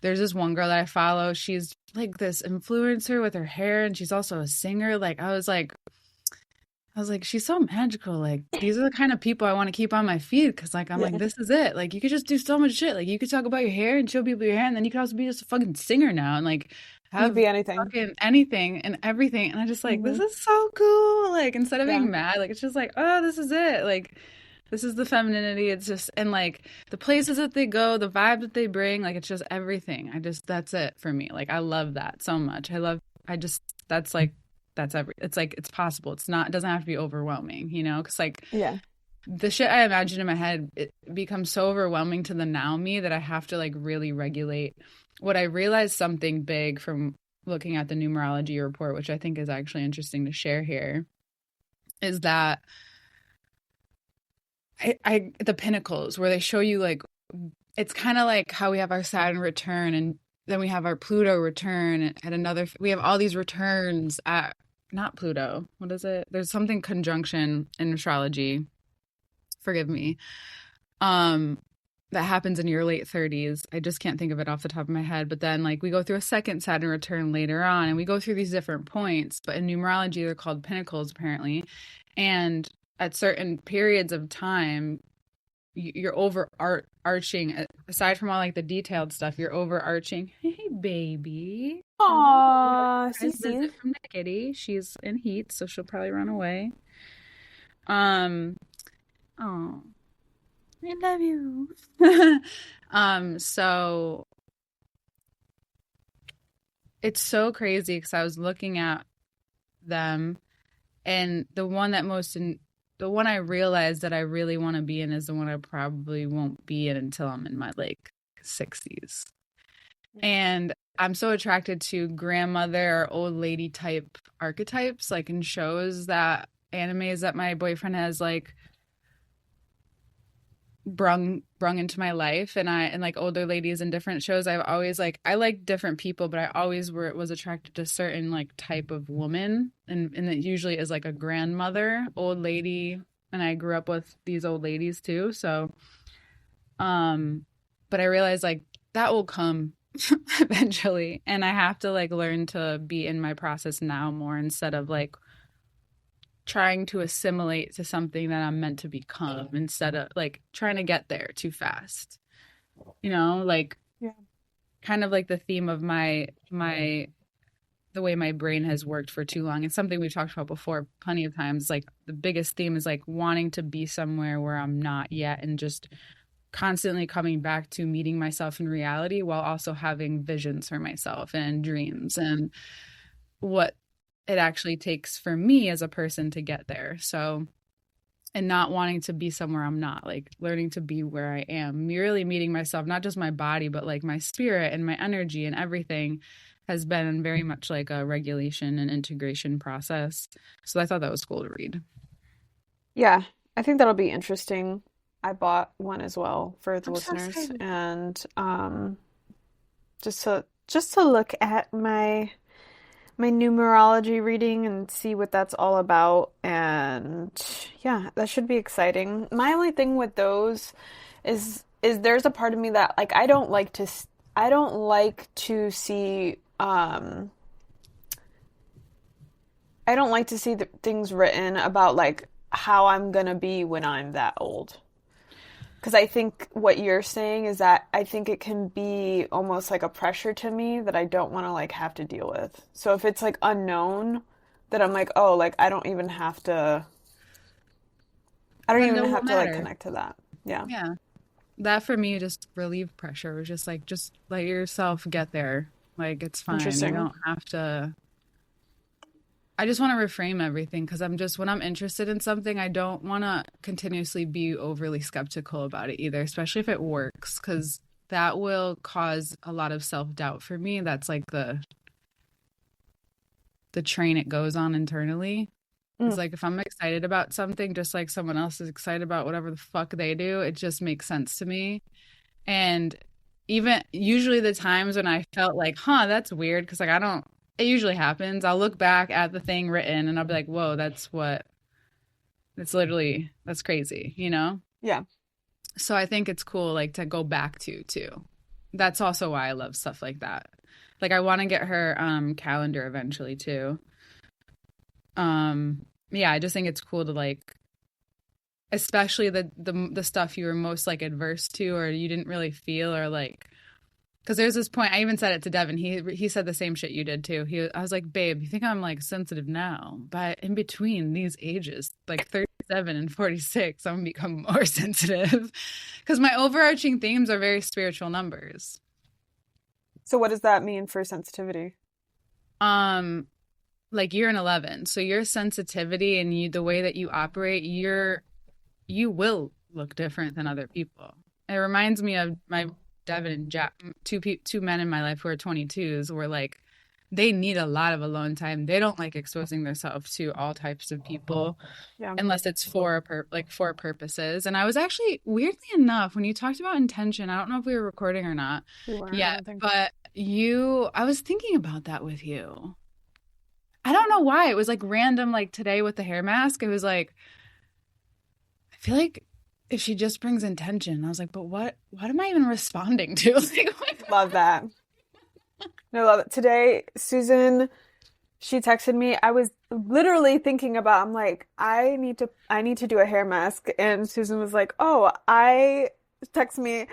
there's this one girl that I follow. She's like this influencer with her hair, and she's also a singer. Like I was like, she's so magical. Like, these are the kind of people I want to keep on my feed because, like, I'm like, Yeah. this is it. Like, you could just do so much shit. Like, you could talk about your hair and show people your hair, and then you could also be just a fucking singer now and, like, You could have be anything. fucking anything and everything. And I just, like, this Hmm. is so cool. Like, instead of Yeah. being mad, like, it's just like, oh, this is it. Like, this is the femininity. It's just, and, like, the places that they go, the vibe that they bring, like, it's just everything. That's it for me. Like, I love that so much. I just, that's like, it's like it's possible. It's not, it doesn't have to be overwhelming, you know? Because like Yeah. the shit I imagine in my head, it becomes so overwhelming to the now me that I have to like really regulate. What I realized something big from looking at the numerology report, which I think is actually interesting to share here, is that I the pinnacles where they show you like it's kind of like how we have our Saturn return and then we have our Pluto return at another we have all these returns at not Pluto. What is it? There's something conjunction in astrology. Forgive me. Um that happens in your late 30s. I just can't think of it off the top of my head, but then like we go through a second Saturn return later on and we go through these different points, but in numerology they're called pinnacles apparently. And at certain periods of time you're overarching aside from all like the detailed stuff you're overarching hey baby hello Aw, surprise Cece. visit from the kitty she's in heat so she'll probably run away um oh I love you so it's so crazy because I was looking at them and the one I realized that I really want to be in is the one I probably won't be in until I'm in my like 60s. And I'm so attracted to grandmother or old lady type archetypes, like in shows that animes that my boyfriend has like brung into my life and like older ladies in different shows. I've always like I like different people, but I always was attracted to certain like type of woman and it usually is like a grandmother, old lady, and I grew up with these old ladies too. So um but I realized like that will come eventually and I have to like learn to be in my process now more instead of like trying to assimilate to something that I'm meant to become instead of like trying to get there too fast. You know, like Yeah. kind of like the theme of my the way my brain has worked for too long. It's something we've talked about before plenty of times. Like the biggest theme is like wanting to be somewhere where I'm not yet and just constantly coming back to meeting myself in reality while also having visions for myself and dreams and what it actually takes for me as a person to get there. So, and not wanting to be somewhere I'm not, like learning to be where I am, merely meeting myself, not just my body, but like my spirit and my energy and everything has been very much like a regulation and integration process. So I thought that was cool to read. Yeah, I think that'll be interesting. I bought one as well for the I'm so listeners, excited. and just to look at my numerology reading and see what that's all about. And yeah, that should be exciting. My only thing with those is there's a part of me that like I don't like to see I don't like to see the things written about like how I'm gonna be when I'm that old. Because I think what you're saying is that I think it can be almost like a pressure to me that I don't want to like have to deal with. So if it's like unknown, that I'm like, oh, like I don't Then even it have won't to like matter. connect to that. Yeah. Yeah. That for me just relieve pressure. It was just like, just let yourself get there. Like, it's fine. You Interesting. don't have to I just want to reframe everything because I'm just when I'm interested in something, I don't want to continuously be overly skeptical about it either, especially if it works, because that will cause a lot of self-doubt for me. That's like the train it goes on internally. It's Mm, like if I'm excited about something, just like someone else is excited about whatever the fuck they do, it just makes sense to me. And even usually the times when I felt like, huh, that's weird, because like I don't, it usually happens. I'll look back at the thing written and I'll be like, whoa, that's crazy, you know? yeah. So I think it's cool, like to go back to too. that's also why I love stuff like that. Like I want to get her calendar eventually too. Yeah, I just think it's cool to like, especially the stuff you were most like adverse to or you didn't really feel or like, because there's this point I even said it to Devin. He said the same shit you did too. I was like, babe, you think I'm like sensitive now, but in between these ages, like 37 and 46, I'm gonna become more sensitive because my overarching themes are very spiritual numbers. So what does that mean for sensitivity? Um, like you're an 11, so your sensitivity and the way that you operate, you will look different than other people. It reminds me of my Devin and Jack, two men in my life who are 22s, were like, they need a lot of alone time. They don't like exposing themselves to all types of people Yeah, unless it's for for purposes. And I was actually, weirdly enough, when you talked about intention, I don't know if we were recording or not we weren't, I yet, don't think. but I was thinking about that with you. I don't know why. It was like random, like today with the hair mask. It was like, I feel like if she just brings intention, I was like, but what am I even responding to? Like, Love that. No, love it. Today, Susan, she texted me. I was literally thinking about, I'm like, I need to do a hair mask. And Susan was like, oh, I text me,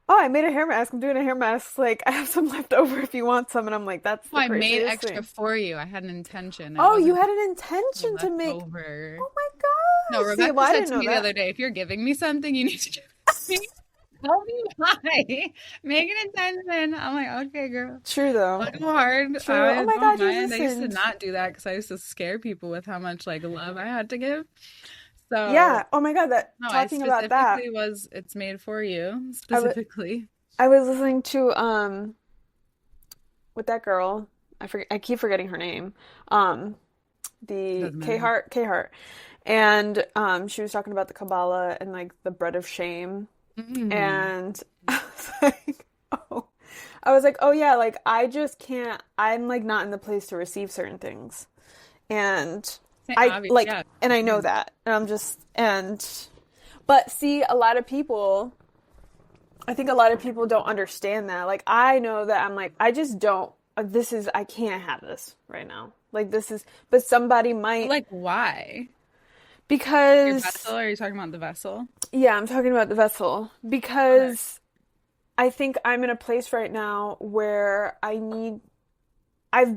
oh, I made a hair mask. I'm doing a hair mask. Like, I have some left over if you want some. And I'm like, that's oh, the I made craziest extra thing. for you. I had an intention. It Oh, you wasn't had an intention to left make. over. Oh my No, gosh. See, Rebecca well, I said didn't to know me the that. other day, if you're giving me something, you need to give me. Tell me why. Make an intention. I'm like, okay, girl. True, though. Don't go hard. True. Oh I my don't God, you mind. I used to listened. not do that because I used to scare people with how much like love I had to give. So Yeah. Oh my God, that no, I talking about that, specifically it's made for you I was specifically. I was listening to with that girl. I keep forgetting her name. Um the Doesn't matter. K Hart. And she was talking about the Kabbalah and like the bread of shame. Mm. And I was like, oh. I was like, oh yeah, like I just can't, I'm like not in the place to receive certain things. And I Obvious, like, yeah. and I know Mm. that. And but see, a lot of people, I think a lot of people don't understand that. Like, I know that I'm like, I just don't, I can't have this right now. Like, but somebody might, Like why? Your because, vessel? Are you talking about the vessel? yeah, I'm talking about the vessel. Okay. Because I think I'm in a place right now where I've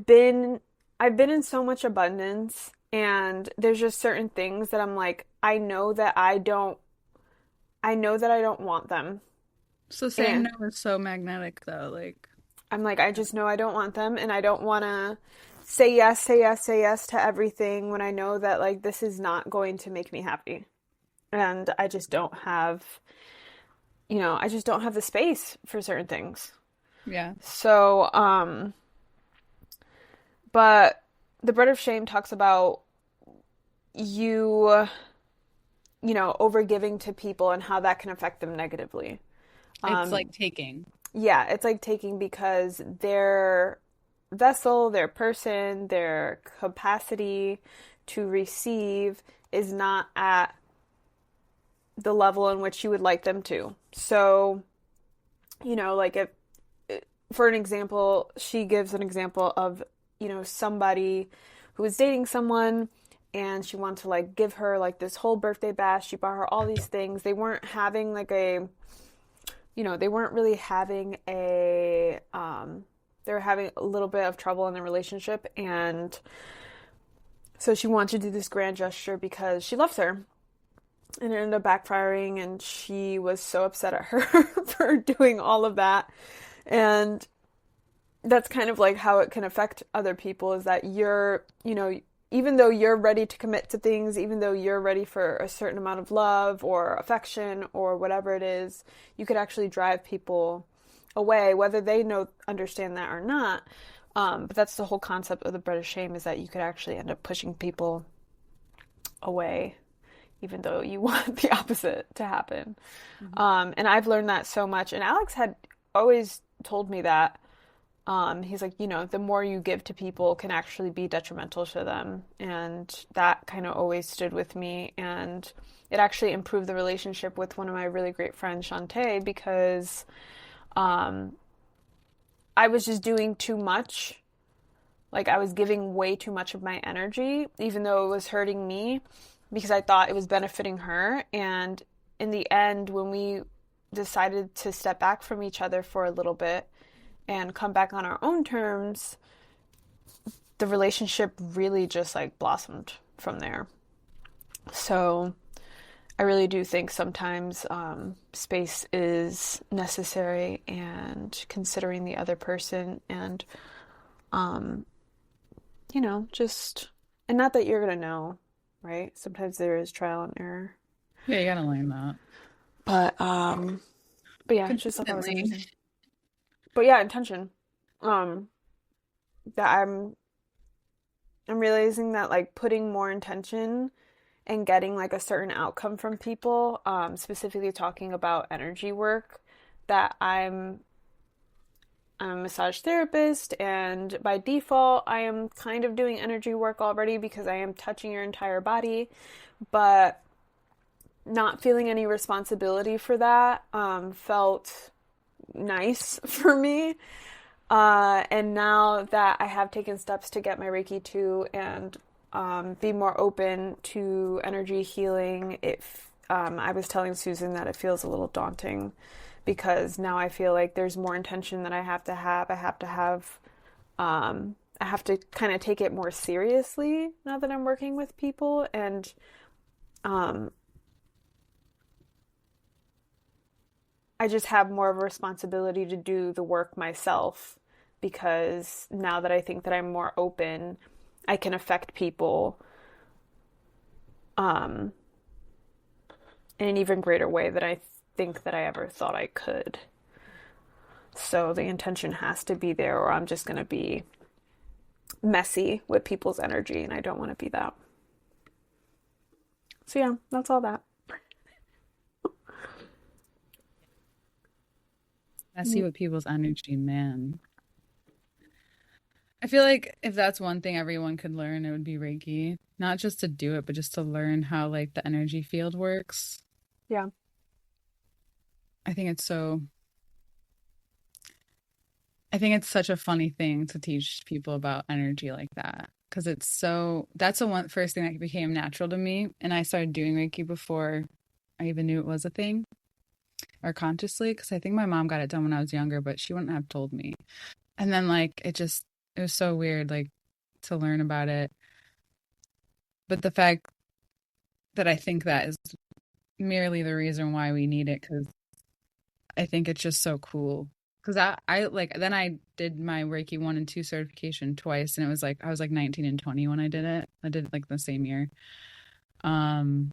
been, I've been in so much abundance, and there's just certain things that I'm like, I know that I don't want them. So saying And no is so magnetic though. Like, I'm like, I just know I don't want them, and I don't want to say yes, say yes, say yes to everything when I know that like this is not going to make me happy. And I just don't have, I just don't have the space for certain things. yeah. So, but the bread of shame talks about you, over giving to people and how that can affect them negatively. It's Um, like taking. yeah, it's like taking because their vessel, their person, their capacity to receive is not at the level in which you would like them to. So, like if, for an example, she gives an example of, somebody who was dating someone and she wanted to like give her like this whole birthday bash. She bought her all these things. They weren't having like they weren't really having they were having a little bit of trouble in the relationship. And so she wanted to do this grand gesture because she loves her. And it ended up backfiring, and she was so upset at her for doing all of that. And that's kind of like how it can affect other people, is that even though you're ready to commit to things, even though you're ready for a certain amount of love or affection or whatever it is, you could actually drive people away, whether they understand that or not. But that's the whole concept of the bread of shame, is that you could actually end up pushing people away, even though you want the opposite to happen. Mhm. And I've learned that so much. And Alex had always told me that. He's like, the more you give to people can actually be detrimental to them. And that kind of always stood with me. And it actually improved the relationship with one of my really great friends, Shantae, because I was just doing too much. Like I was giving way too much of my energy, even though it was hurting me because I thought it was benefiting her. And in the end, when we decided to step back from each other for a little bit and come back on our own terms, the relationship really just like blossomed from there. So I really do think sometimes space is necessary and considering the other person and, um, just, and not that you're going to know, right? Sometimes there is trial and error. Yeah, you gotta learn that. But, um, but yeah, I just thought that was Consistently. interesting. But yeah, intention. Um, that I'm realizing that like putting more intention and getting like a certain outcome from people, specifically talking about energy work, that I'm a massage therapist, and by default, I am kind of doing energy work already because I am touching your entire body, but not feeling any responsibility for that felt nice for me. And now that I have taken steps to get my Reiki too and be more open to energy healing, I was telling Susan that it feels a little daunting because now I feel like there's more intention that I have to have. I have to kind of take it more seriously now that I'm working with people. And um, I just have more of a responsibility to do the work myself because now that I think that I'm more open, I can affect people um, in an even greater way than I think that I ever thought I could. So the intention has to be there, or I'm just going to be messy with people's energy, and I don't want to be that. So yeah, that's all that. I see what people's energy, man. I feel like if that's one thing everyone could learn, it would be Reiki. Not just to do it, but just to learn how like the energy field works. Yeah. I think it's so I think it's such a funny thing to teach people about energy like that because that's the one first thing that became natural to me, and I started doing Reiki before I even knew it was a thing or consciously because I think my mom got it done when I was younger, but she wouldn't have told me. And then like it was so weird like to learn about it. But the fact that I think that is merely the reason why we need it because I think it's just so cool. Because I like then I did my Reiki 1 and 2 certification twice, and it was like I was like 19 and 20 when I did it. I did it like the same year. Um,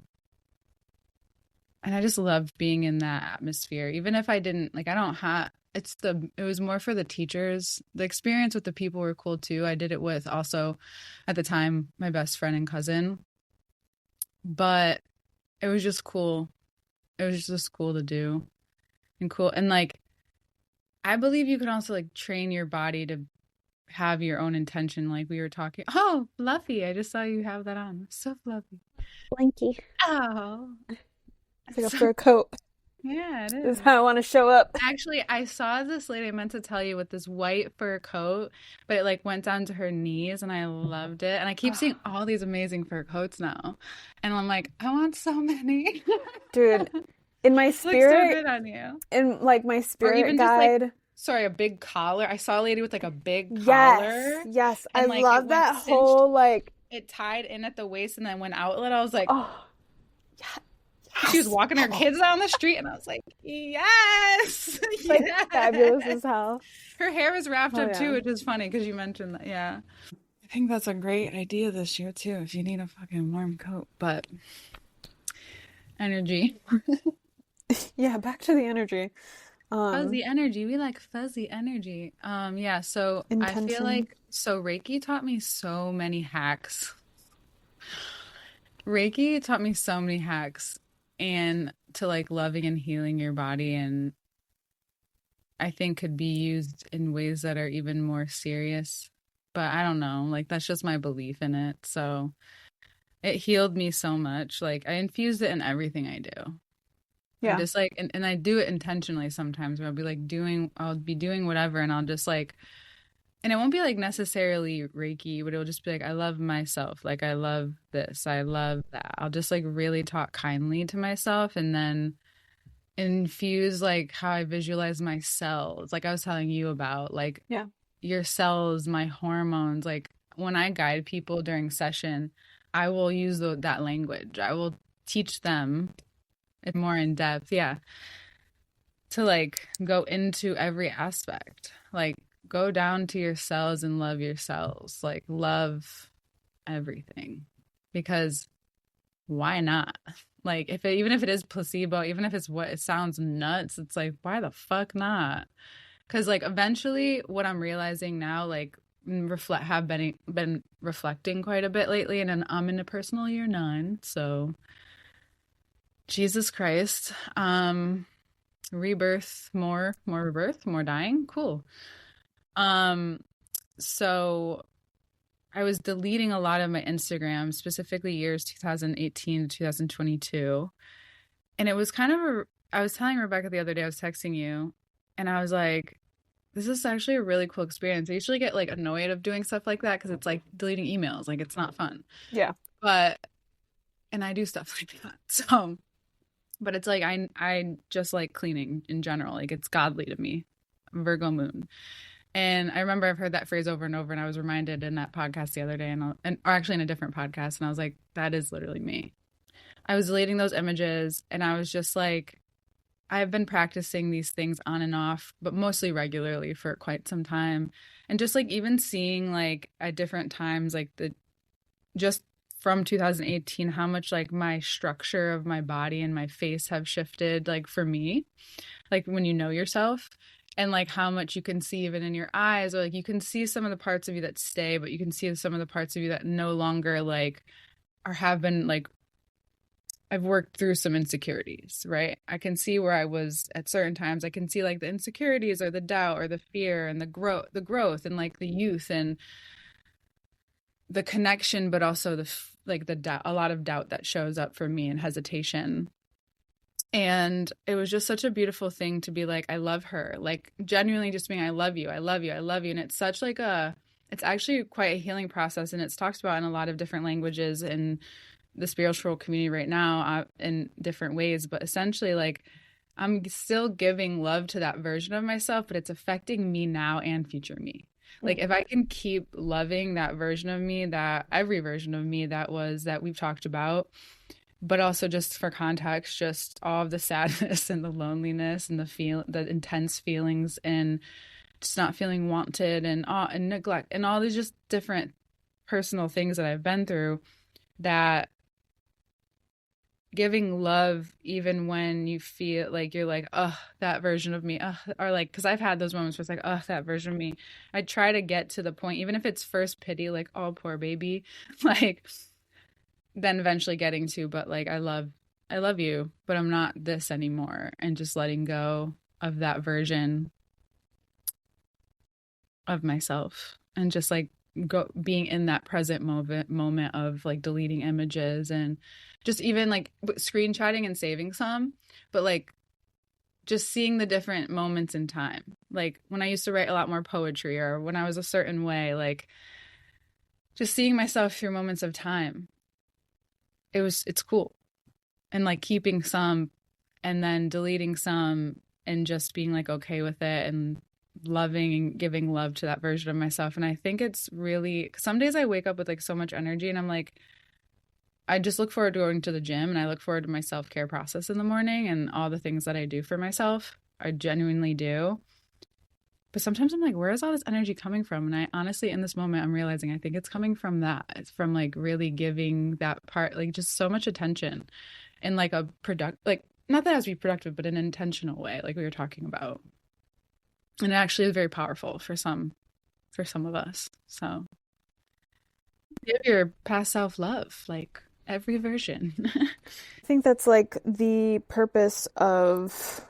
and I just loved being in that atmosphere. Even if I didn't like I don't have it was more for the teachers. The experience with the people were cool too. I did it with also at the time my best friend and cousin. But it was just cool. It was just cool to do and cool. And like I believe you can also like train your body to have your own intention like we were talking. Oh, fluffy. I just saw you have that on. So fluffy. Blanky. Oh. It's like a So fur coat. yeah, it This is is. how I want to show up. Actually, I saw this lady I meant to tell you with this white fur coat, but it like went down to her knees and I loved it. And I keep seeing all these amazing fur coats now. And I'm like, I want so many. Dude, in my Looks so spirit, good on you. in like my Or spirit even just like, guide. sorry, a big collar. I saw a lady with like a big Yes, collar yes. I and like it love went that cinched, whole like, it tied in at the waist and then went out a little. I was like, oh, yeah, she was yes. walking her Oh, kids down the street and I was like, yes, like fabulous yes. as hell. Her hair was wrapped Oh up too, yeah. which is funny because you mentioned that. Yeah. I think that's a great idea this year too, if you need a fucking warm coat. But energy. Yeah, back to the energy. Fuzzy energy. We like fuzzy energy. Yeah, so I feel Intention. like Reiki taught me so many hacks. Reiki taught me so many hacks and to like loving and healing your body and I think could be used in ways that are even more serious. But I don't know, like that's just my belief in it. So it healed me so much. Like I infused it in everything I do. I'm Yeah. just like, and I do it intentionally sometimes where I'll be doing whatever and I'll just like, and it won't be like necessarily Reiki, but it'll just be like, I love myself. Like, I love this. I love that. I'll just like really talk kindly to myself and then infuse like how I visualize my cells. Like I was telling you about, like Yeah. your cells, my hormones. Like when I guide people during session, I will use that language. I will teach them it more in depth. Yeah. To like go into every aspect. Like go down to your cells and love your cells. Like love everything. Because why not? Like even if it is placebo, even if it's what it sounds nuts, it's like why the fuck not? Because like eventually what I'm realizing now, like have been reflecting quite a bit lately, and then I'm in a personal year 9, so Jesus Christ, rebirth, more rebirth, more dying, cool. Um, so I was deleting a lot of my Instagram, specifically years 2018 to 2022. And it was kind of I was telling Rebecca the other day, I was texting you, and I was like, this is actually a really cool experience. I usually get like annoyed of doing stuff like that because it's like deleting emails, like it's not fun. Yeah. But, and I do stuff like that. So, but it's like, I just like cleaning in general. Like it's godly to me, Virgo moon. And I remember I've heard that phrase over and over, and I was reminded in that podcast the other day, or actually in a different podcast, and I was like, that is literally me. I was deleting those images, and I was just like, I've been practicing these things on and off, but mostly regularly for quite some time. And just like even seeing like at different times, like just from 2018, how much like my structure of my body and my face have shifted, like for me, like when you know yourself and like how much you can see even in your eyes, or like you can see some of the parts of you that stay, but you can see some of the parts of you that no longer like or have been like I've worked through some insecurities, right? I can see where I was at certain times. I can see like the insecurities or the doubt or the fear and the growth and like the youth and the connection, but also like the doubt, a lot of doubt that shows up for me and hesitation. And it was just such a beautiful thing to be like, I love her, like genuinely just being, I love you, I love you, I love you. And it's such like it's actually quite a healing process. And it's talked about in a lot of different languages and the spiritual community right now in different ways, but essentially like I'm still giving love to that version of myself, but it's affecting me now and future me. Like if I can keep loving that version of me, that every version of me that we've talked about, but also just for context, just all of the sadness and the loneliness and the intense feelings and just not feeling wanted and neglect and all these just different personal things that I've been through, that giving love even when you feel like you're like, oh, that version of me, or like, because I've had those moments where it's like, oh, that version of me. I try to get to the point, even if it's first pity, like, oh, poor baby, like then eventually getting to, but like, I love you, but I'm not this anymore, and just letting go of that version of myself and just like being in that present moment of like deleting images and just even like screenshotting and saving some, but like just seeing the different moments in time, like when I used to write a lot more poetry or when I was a certain way, like just seeing myself through moments of time. It's cool. And like keeping some and then deleting some and just being like okay with it and loving and giving love to that version of myself. And I think it's really, some days I wake up with like so much energy and I'm like, I just look forward to going to the gym and I look forward to my self-care process in the morning and all the things that I do for myself. I genuinely do. But sometimes I'm like, where is all this energy coming from? And I honestly, in this moment, I'm realizing I think it's coming from that. It's from like really giving that part, like just so much attention in like a like not that it has to be productive, but an intentional way, like we were talking about. And it actually is very powerful for some of us. So give your past self love, like every version. I think that's like the purpose of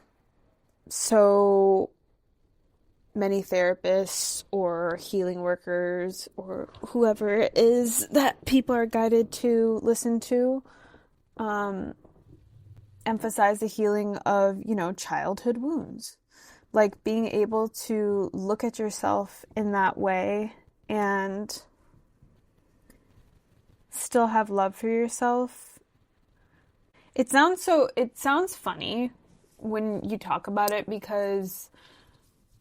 so many therapists or healing workers or whoever it is that people are guided to listen to. emphasize the healing of, childhood wounds. Like being able to look at yourself in that way and still have love for yourself. It sounds funny when you talk about it because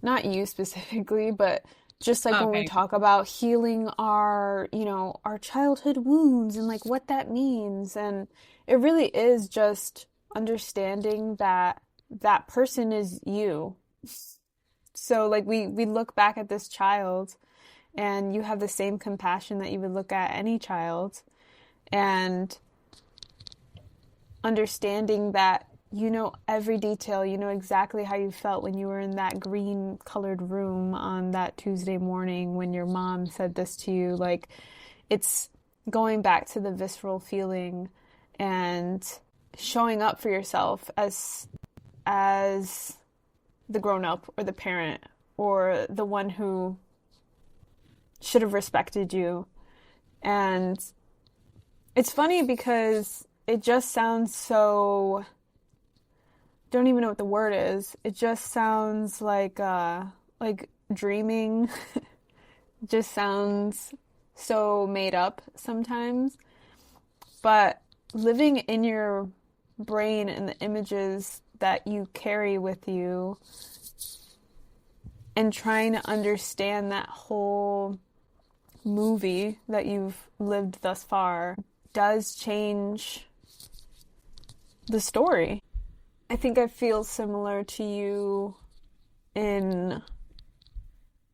not you specifically, but just like when we Okay. talk about healing our childhood wounds and like what that means. And it really is just understanding that that person is you. So like we look back at this child and you have the same compassion that you would look at any child and understanding that you know every detail, you know exactly how you felt when you were in that green colored room on that Tuesday morning when your mom said this to you. Like it's going back to the visceral feeling and showing up for yourself as the grown up or the parent or the one who should have respected you. And it's funny because it just sounds so, don't even know what the word is. It just sounds like dreaming. Just sounds so made up sometimes. But living in your brain and the images that you carry with you and trying to understand that whole movie that you've lived thus far does change the story. I think I feel similar to you in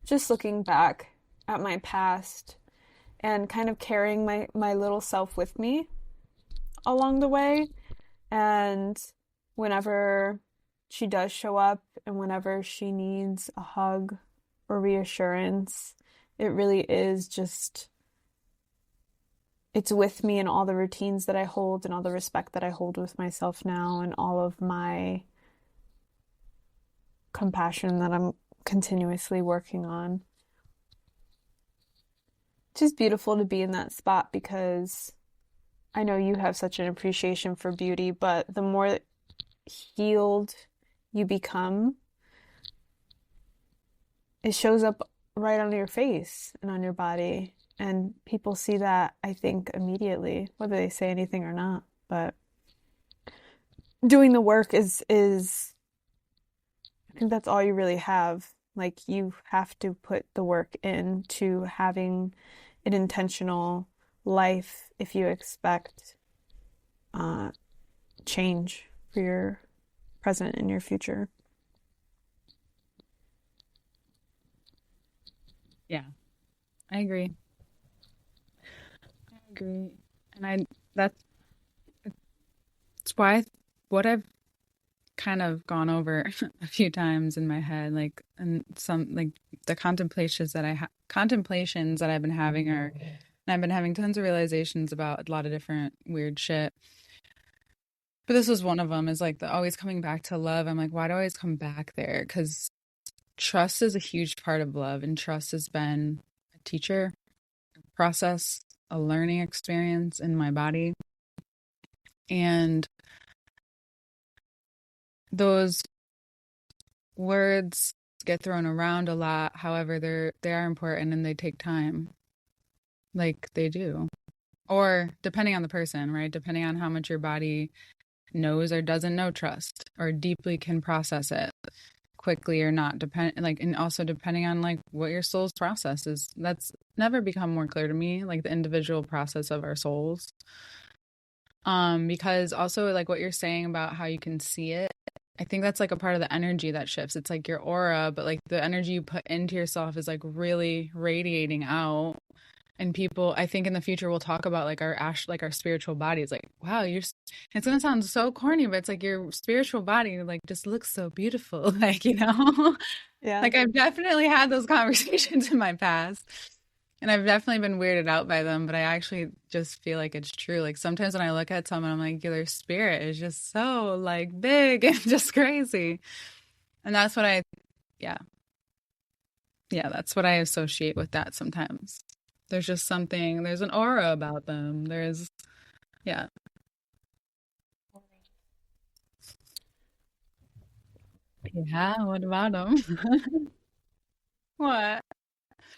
just looking back at my past and kind of carrying my little self with me along the way. And whenever she does show up and whenever she needs a hug or reassurance, it really is just, it's with me in all the routines that I hold and all the respect that I hold with myself now and all of my compassion that I'm continuously working on. It's just beautiful to be in that spot because I know you have such an appreciation for beauty, but the more healed you become, it shows up right on your face and on your body. And people see that, I think, immediately, whether they say anything or not. But doing the work is I think that's all you really have. Like you have to put the work into having an intentional life if you expect uh, change for your present and your future. Yeah, I agree. I agree. And that's why what I've kind of gone over a few times in my head, like, and some like the contemplations that I've been having are, and I've been having tons of realizations about a lot of different weird shit. But this was one of them, is like the always coming back to love. I'm like, why do I always come back there? Because trust is a huge part of love, and trust has been a teacher, a process, a learning experience in my body. And those words get thrown around a lot. However, they are important and they take time, like they do. Or depending on the person, right? Depending on how much your body knows or doesn't know trust, or deeply can process it quickly or not, depend like, and also depending on like what your soul's process is. That's never become more clear to me, like the individual process of our souls. Because also like what you're saying about how you can see it, I think that's like a part of the energy that shifts. It's like your aura, but like the energy you put into yourself is like really radiating out. And people, I think in the future we'll talk about like like our spiritual bodies. Like, wow, it's gonna sound so corny, but it's like your spiritual body like just looks so beautiful. Like, Yeah. like I've definitely had those conversations in my past. And I've definitely been weirded out by them, but I actually just feel like it's true. Like sometimes when I look at someone, I'm like, their spirit is just so like big and just crazy. And that's what yeah, yeah, that's what I associate with that sometimes. There's just something, there's an aura about them. Yeah. Yeah, what about them? What?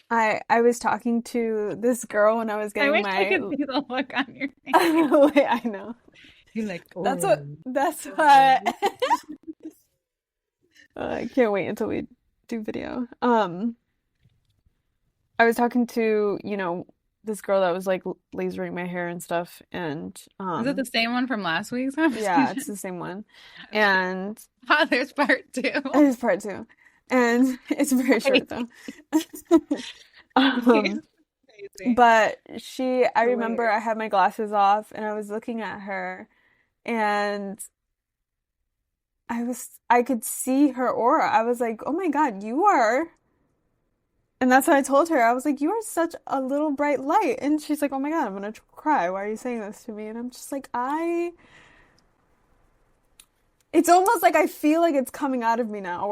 I was talking to this girl when I was I getting wish I my could see the look on your face. Wait, I know. You're like, That's oh, what that's oh. what I can't wait until we do video. I was talking to, this girl that was like lasering my hair and stuff, and Is it the same one from last week's yeah, it's conversation? the same one. Okay. And Ah, there's part two. it is part two. And it's very short though. Crazy. Um, but I remember Hilarious. I had my glasses off and I was looking at her and I could see her aura. I was like, "Oh my God, you are." And that's what I told her. I was like, "You are such a little bright light." And she's like, "Oh my God, I'm gonna cry. Why are you saying this to me?" And I'm just like, it's almost like I feel like it's coming out of me now,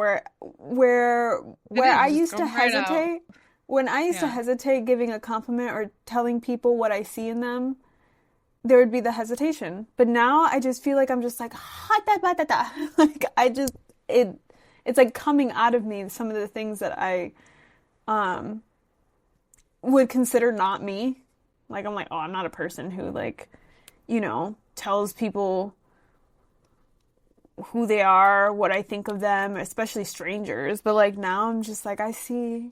It where I is just used to going right out. hesitate, when I used to Yeah. hesitate giving a compliment or telling people what I see in them, there would be the hesitation. But now I just feel like I'm just like ha da ba da da. Like it's like coming out of me some of the things that I um would consider not me. Like I'm like, oh, I'm not a person who like, tells people who they are, what I think of them, especially strangers. But like now I'm just like I see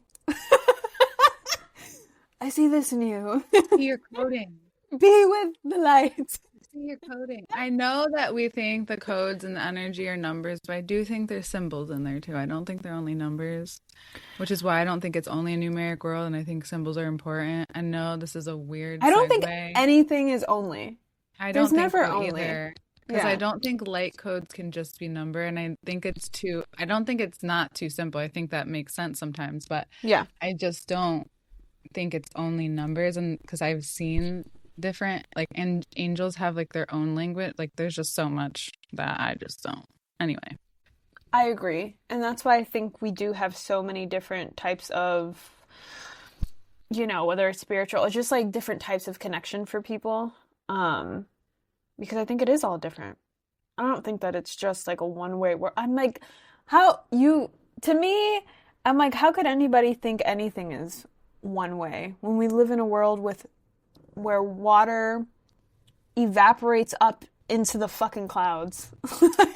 this in you. See your coding. Be with the light. See your coding. I know that we think the codes and the energy are numbers, but I do think there's symbols in there too. I don't think they're only numbers, which is why I don't think it's only a numeric world, and I think symbols are important. I know this is a weird I don't think segue. anything is only. I There's don't think never so only. either. Because I Yeah. don't think light codes can just be number, and I don't think it's not too simple. I think that makes sense sometimes, but Yeah. I just don't think it's only numbers. And because I've seen different, like, and angels have like their own language. Like, there's just so much that I just don't. Anyway, I agree. And that's why I think we do have so many different types of, whether it's spiritual or just like different types of connection for people. Um, because I think it is all different. I don't think that it's just like a one way where I'm like, to me, I'm like, how could anybody think anything is one way when we live in a world where water evaporates up into the fucking clouds?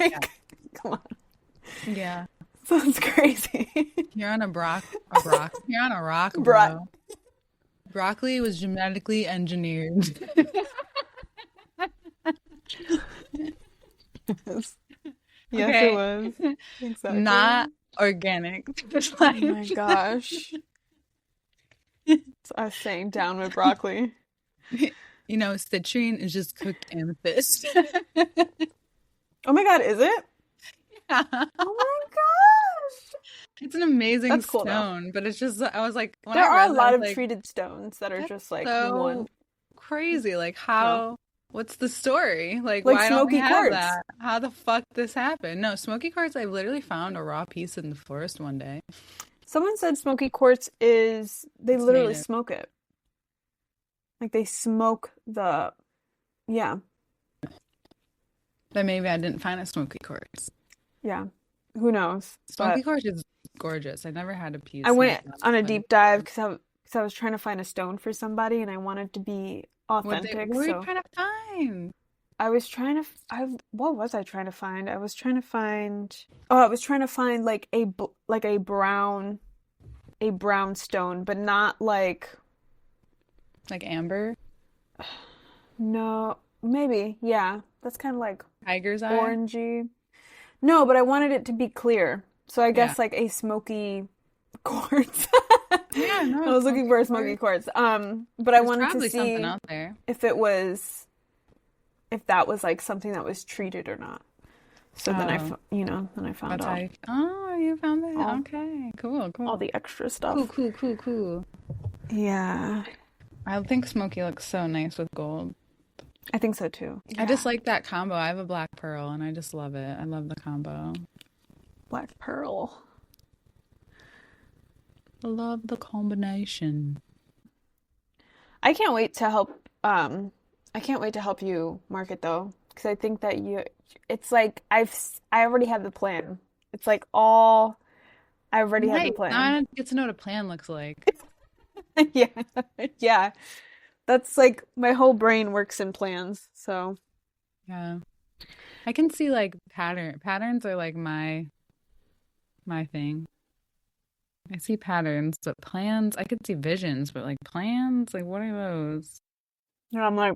yeah, Like, come on. yeah, Sounds crazy. you're on you're on a rock, Bro, bro. Broccoli was genetically engineered. yes. Yes, it Okay, was. Exactly. not organic. Just Oh my like gosh. It's us saying down with broccoli. citrine is just cooked amethyst. Oh my God, is it? Yeah. Oh my gosh. It's an amazing That's cool though. stone, but it's just, I was like, when There I are a read that, I lot was of like, treated stones that are that's just like one. so crazy. Like, Oh. what's the story? Like, Like why don't we smoky have quartz. that? How the fuck this happened? No, smoky quartz, I literally found a raw piece in the forest one day. Someone said smoky quartz is, they It's literally native. smoke it. Like they smoke yeah, But maybe I didn't find a smoky quartz. yeah. Who knows? Smoky But quartz is gorgeous. I never had a I piece went myself, on a but deep it's dive gorgeous. because I was trying to find a stone for somebody and I wanted to be What authentic. were you So trying to find? I was trying to, what was I trying to find? I was trying to find like a brown stone, but not like, Like amber? no, maybe, yeah. That's kind of like Tiger's eye? orangey. No, but I wanted it to be clear. So I Yeah. guess like a smoky quartz. Yeah, I no, was looking smoky for a smoky quartz. quartz. But I There's wanted to probably something see out there. if if that was like something that was treated or not. So then Oh, then I found that's how out you. Oh, you found it. all Okay, cool, all cool, the extra cool, stuff. cool, cool, cool. Yeah, I think smoky looks so nice with gold. I think so too. I just Yeah, like that combo. I have a black pearl, and I just love it. I love the combo. black pearl. I love the combination. I can't wait to help. I can't wait to help you market though, because I think that it's like I already have the plan. It's like all I already have the Nice. Now plan. I get to know what a plan looks like. Yeah. Yeah. That's like my whole brain works in plans. So, Yeah. I can see like patterns are like my thing. I see patterns, but plans, I could see visions, but like plans, like what are those? I'm like,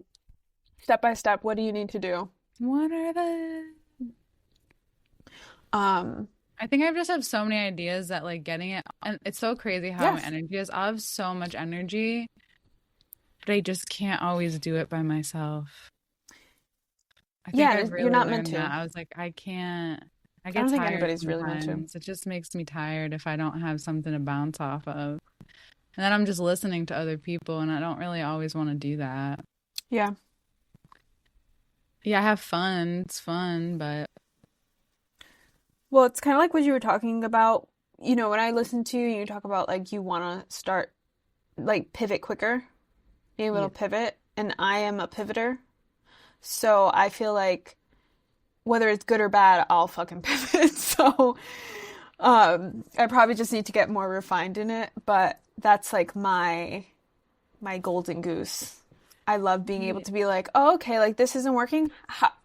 step by step, what do you need to do? What are the Um, I think I just have so many ideas that like getting it, and it's so crazy how my yes. energy is. I have so much energy, but I just can't always do it by myself. I Yeah, think I and you're really not meant learned that. to. I was like, I can't, I I get don't think tired anybody's really meant to. sometimes. It just makes me tired if I don't have something to bounce off of. And then I'm just listening to other people, and I don't really always want to do that. Yeah. Yeah, I have fun. It's fun, but Well, it's kind of like what you were talking about. When I listen to you, you talk about like you want to start like pivot quicker, be able to yeah. pivot, and I am a pivoter. So I feel like whether it's good or bad, I'll fucking pivot. So I probably just need to get more refined in it, but that's like my golden goose. I love being able Yeah. to be like, oh, okay, like this isn't working.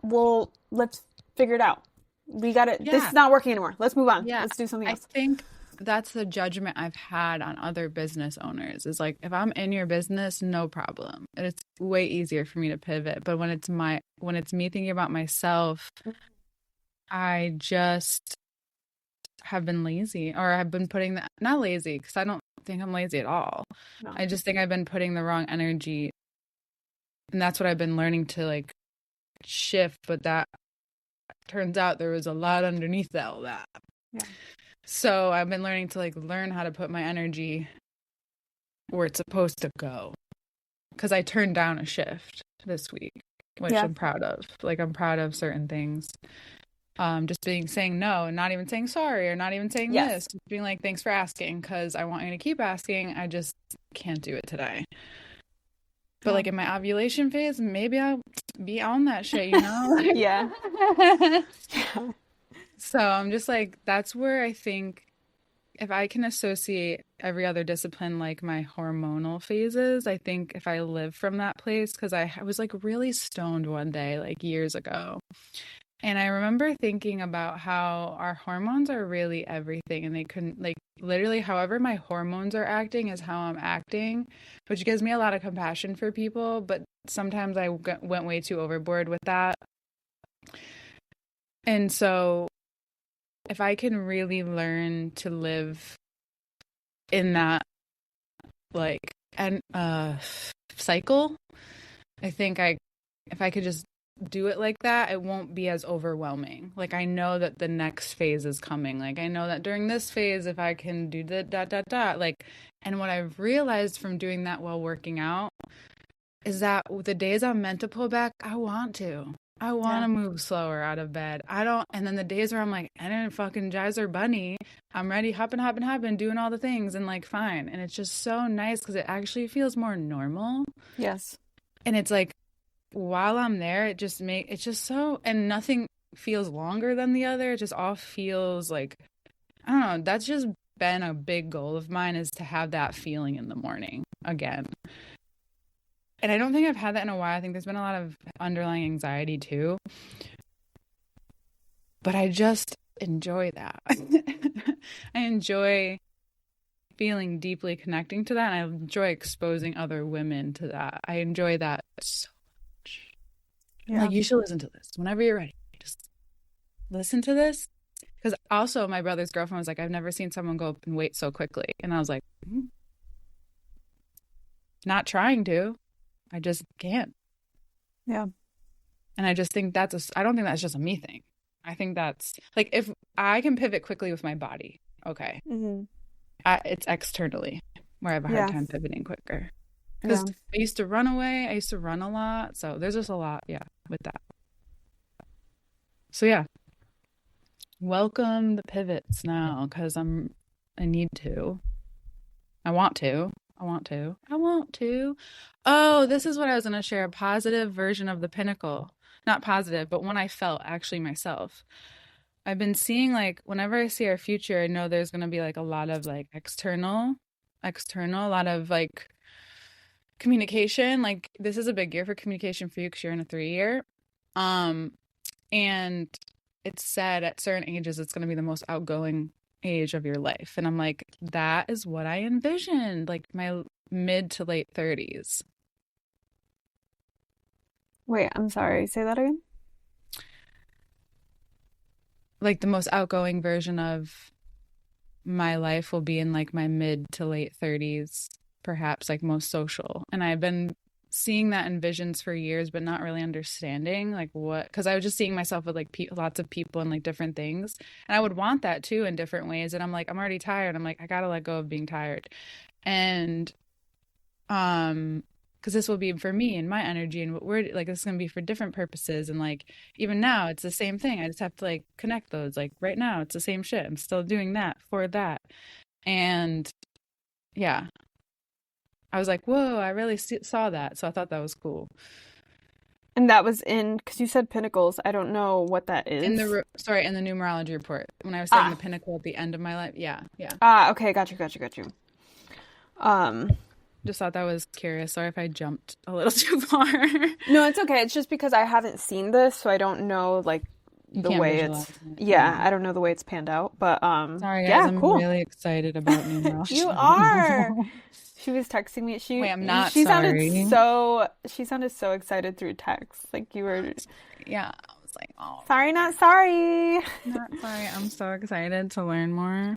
Well, let's figure it out. We got it. This Yeah. is not working anymore. Let's move on. Yeah. Let's do something I else. think that's the judgment I've had on other business owners is like, if I'm in your business, no problem. And it's way easier for me to pivot. But when it's me thinking about myself, I just have been lazy or I've been putting that, not lazy, because I don't think I'm lazy at all. No. I just think I've been putting the wrong energy. And that's what I've been learning to like shift. But that turns out there was a lot underneath all that. Yeah. So I've been learning to like learn how to put my energy where it's supposed to go. Because I turned down a shift this week, which Yeah. I'm proud of. Like I'm proud of certain things. Just saying no and not even saying sorry or not even saying Yes. this. Just being like, thanks for asking because I want you to keep asking. I just can't do it today. But Yeah. like in my ovulation phase, maybe I'll be on that shit, you know? Yeah. Yeah. So I'm just like, that's where I think if I can associate every other discipline like my hormonal phases, I think if I live from that place, because I was like really stoned one day, like years ago. And I remember thinking about how our hormones are really everything. And they couldn't, like, literally, however my hormones are acting is how I'm acting, which gives me a lot of compassion for people. But sometimes I went way too overboard with that. And so if I can really learn to live in that like and cycle, I think if I could just do it like that, it won't be as overwhelming. Like I know that the next phase is coming. Like I know that during this phase, if I can do the dot dot dot, like, and what I've realized from doing that while working out is that the days I'm meant to pull back, I want to. I want Yeah. to move slower out of bed. I don't, and then the days where I'm like, I didn't fucking Jizer Bunny. I'm ready, hopping, doing all the things and like fine. And it's just so nice because it actually feels more normal. Yes. And it's like, while I'm there, it's just so, and nothing feels longer than the other. It just all feels like, I don't know. That's just been a big goal of mine is to have that feeling in the morning again. And I don't think I've had that in a while. I think there's been a lot of underlying anxiety too. But I just enjoy that. I enjoy feeling deeply connecting to that. And I enjoy exposing other women to that. I enjoy that so much. Yeah. Like, you should listen to this whenever you're ready. Just listen to this. Because also, my brother's girlfriend was like, I've never seen someone go up in weight so quickly. And I was like, not trying to. I just can't. Yeah. And I just think I don't think that's just a me thing. I think that's like if I can pivot quickly with my body, okay. Mm-hmm. It's externally where I have a hard Yeah. time pivoting quicker. Yeah. Because I used to run away. I used to run a lot. So there's just a lot, yeah, with that. So yeah, welcome the pivots now because I need to. I want to. I want to. I want to. Oh, this is what I was going to share. A positive version of the pinnacle. Not positive, but one I felt actually myself. I've been seeing like whenever I see our future, I know there's gonna be like a lot of like external, a lot of like communication. Like this is a big year for communication for you because you're in a 3 year. Um, and it's said at certain ages it's gonna be the most outgoing age of your life. And I'm like, that is what I envisioned, like my mid to late 30s. Wait, I'm sorry. Say that again. Like the most outgoing version of my life will be in like my mid to late 30s, perhaps like most social. And I've been seeing that in visions for years, but not really understanding like what, because I was just seeing myself with like lots of people and like different things. And I would want that too in different ways. And I'm like, I'm already tired. I'm like, I gotta let go of being tired. And, because this will be for me and my energy and what we're like, this is gonna be for different purposes. And like, even now, it's the same thing. I just have to like connect those. Like right now, it's the same shit. I'm still doing that for that. And yeah, I was like, whoa, I really saw that. So I thought that was cool. And that was in, because you said pinnacles. I don't know what that In is. the, sorry, in the numerology report, when I was saying the Ah, pinnacle at the end of my life. Yeah, yeah. okay, got you, got you, got you. Um, Just thought that was curious. Sorry if I jumped a little too far. no, it's okay. It's just because I haven't seen this, so I don't know like You the can't way visualize it's, it. yeah, Yeah. I don't know the way it's panned out. But Sorry, guys. yeah, I'm cool. really excited about You numerology. are. She was texting me. Wait, I'm not sorry. She sounded so excited through text. Like you were Yeah, I was like, oh, sorry, not sorry. not sorry. I'm so excited to learn more.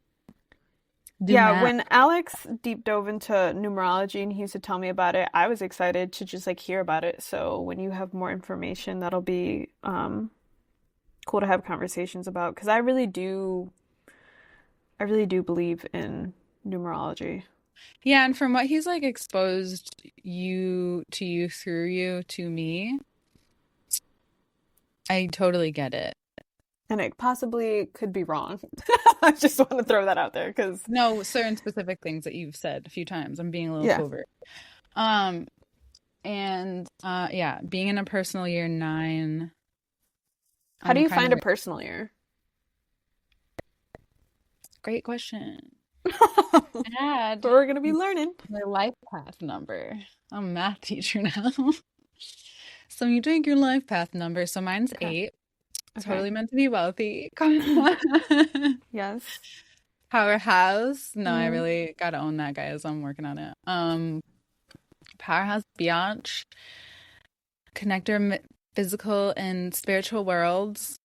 Do Yeah, Matt. when Alex deep dove into numerology and he used to tell me about it, I was excited to just like hear about it. So when you have more information, that'll be cool to have conversations about because I really do believe in numerology. Yeah, and from what he's like exposed you through you to me, I totally get it. And it possibly could be wrong. I just want to throw that out there because, No, certain specific things that you've said a few times. I'm being a little yeah. covert. Um, and yeah, being in a personal year 9, How do I'm you kind find of a personal year? great question. So Add we're gonna be learning. my life path number. I'm a math teacher now. So you take your life path number. So mine's Okay. 8. Okay. Totally meant to be wealthy. Yes. Powerhouse. No, I Mm. really gotta own that, guys. I'm working on it. Powerhouse Biatch. Connector physical and spiritual worlds.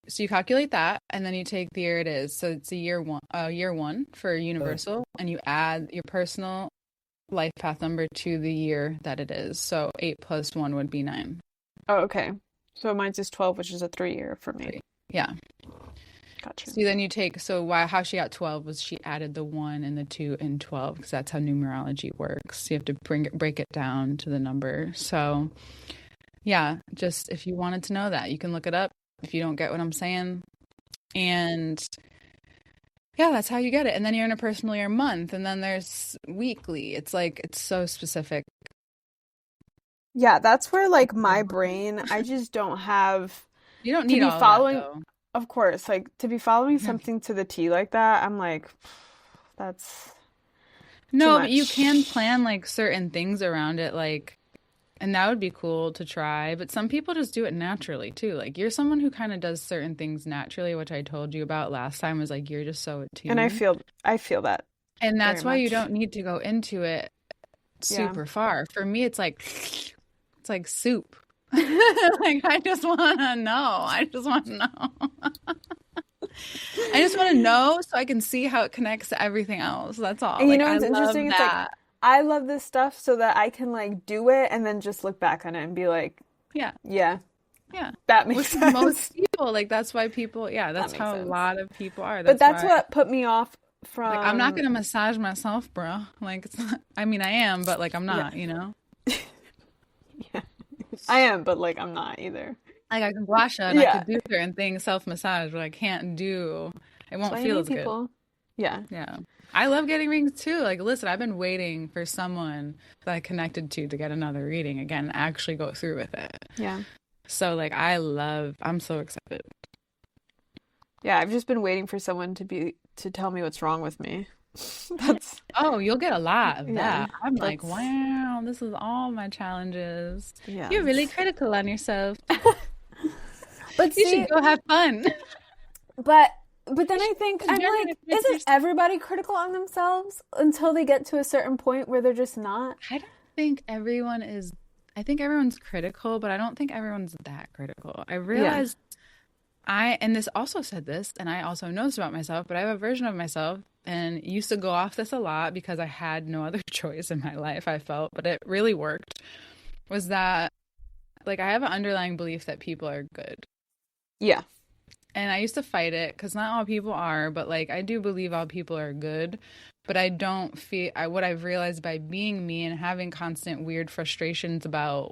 So you calculate that, and then you take the year it is. So it's a year one for universal, and you add your personal life path number to the year that it is. So 8 plus 1 would be 9. Oh, okay. So mine's is 12, which is a 3 year for me. 3. Yeah. Gotcha. So then you take, so how she got 12 was she added the 1 and the 2 and 12 because that's how numerology works. You have to break it down to the number. So yeah, just if you wanted to know that, you can look it up if you don't get what I'm saying. And yeah, that's how you get it. And then you're in a personal year month, and then there's weekly. It's like, it's so specific. Yeah, that's where like my brain, I just don't have You don't to need be all of that following, though. of course, like to be following Yeah. something to the T like that, I'm like, that's too No, but you can much. plan like certain things around it, like, and that would be cool to try. But some people just do it naturally too. Like you're someone who kind of does certain things naturally, which I told you about last time was like you're just so And attuned. I feel that And very that's why you much. don't need to go into it Yeah. super far. For me, it's like soup. Like I just want to know. I just want to know. I just want to know so I can see how it connects to everything else. That's all. And you Like know I what's love interesting? It's like that. I love this stuff so that I can like do it and then just look back on it and be like, Yeah. yeah, Yeah. that makes Which is most sense. people, like that's why people, yeah, That that's makes how a sense. lot of people are. But That's that's why what put me off like I'm not from, gonna massage myself, bro. Like it's not, I mean I am, but like I'm yeah, not, you know? yeah, I am, but like I'm not either. Like I can wash out and I Yeah, could do certain things self-massage, but I can't do it that's won't why you feel meet as good. people. Yeah, Yeah. I love getting readings too. Like, listen, I've been waiting for someone that I connected to get another reading again, and actually go through with it. yeah. So, like, I'm so excited. Yeah, I've just been waiting for someone to tell me what's wrong with me. That's Oh, you'll get a lot of yeah, that. I'm like, that's wow, this is all my challenges. You're really yes. critical on yourself. But You should see, go have fun. but but then I think I'm You're gonna like, miss isn't yourself. everybody critical on themselves until they get to a certain point where they're just not? I don't think everyone is, I think everyone's critical, but I don't think everyone's that critical. I Yeah. realized and this also said this, and I also know this about myself, but I have a version of myself and used to go off this a lot because I had no other choice in my life, I felt, but it really worked. Was that, like, I have an underlying belief that people are good. Yeah. And I used to fight it because not all people are, but like, I do believe all people are good. But I don't feel, what I've realized by being me and having constant weird frustrations about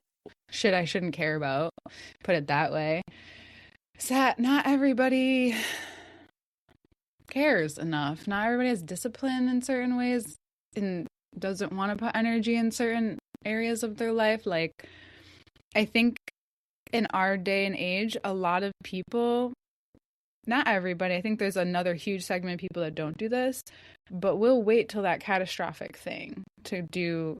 shit I shouldn't care about, put it that way, is that not everybody cares enough. Not everybody has discipline in certain ways and doesn't want to put energy in certain areas of their life. Like, I think in our day and age, a lot of people, not everybody, I think there's another huge segment of people that don't do this, but we'll wait till that catastrophic thing to do,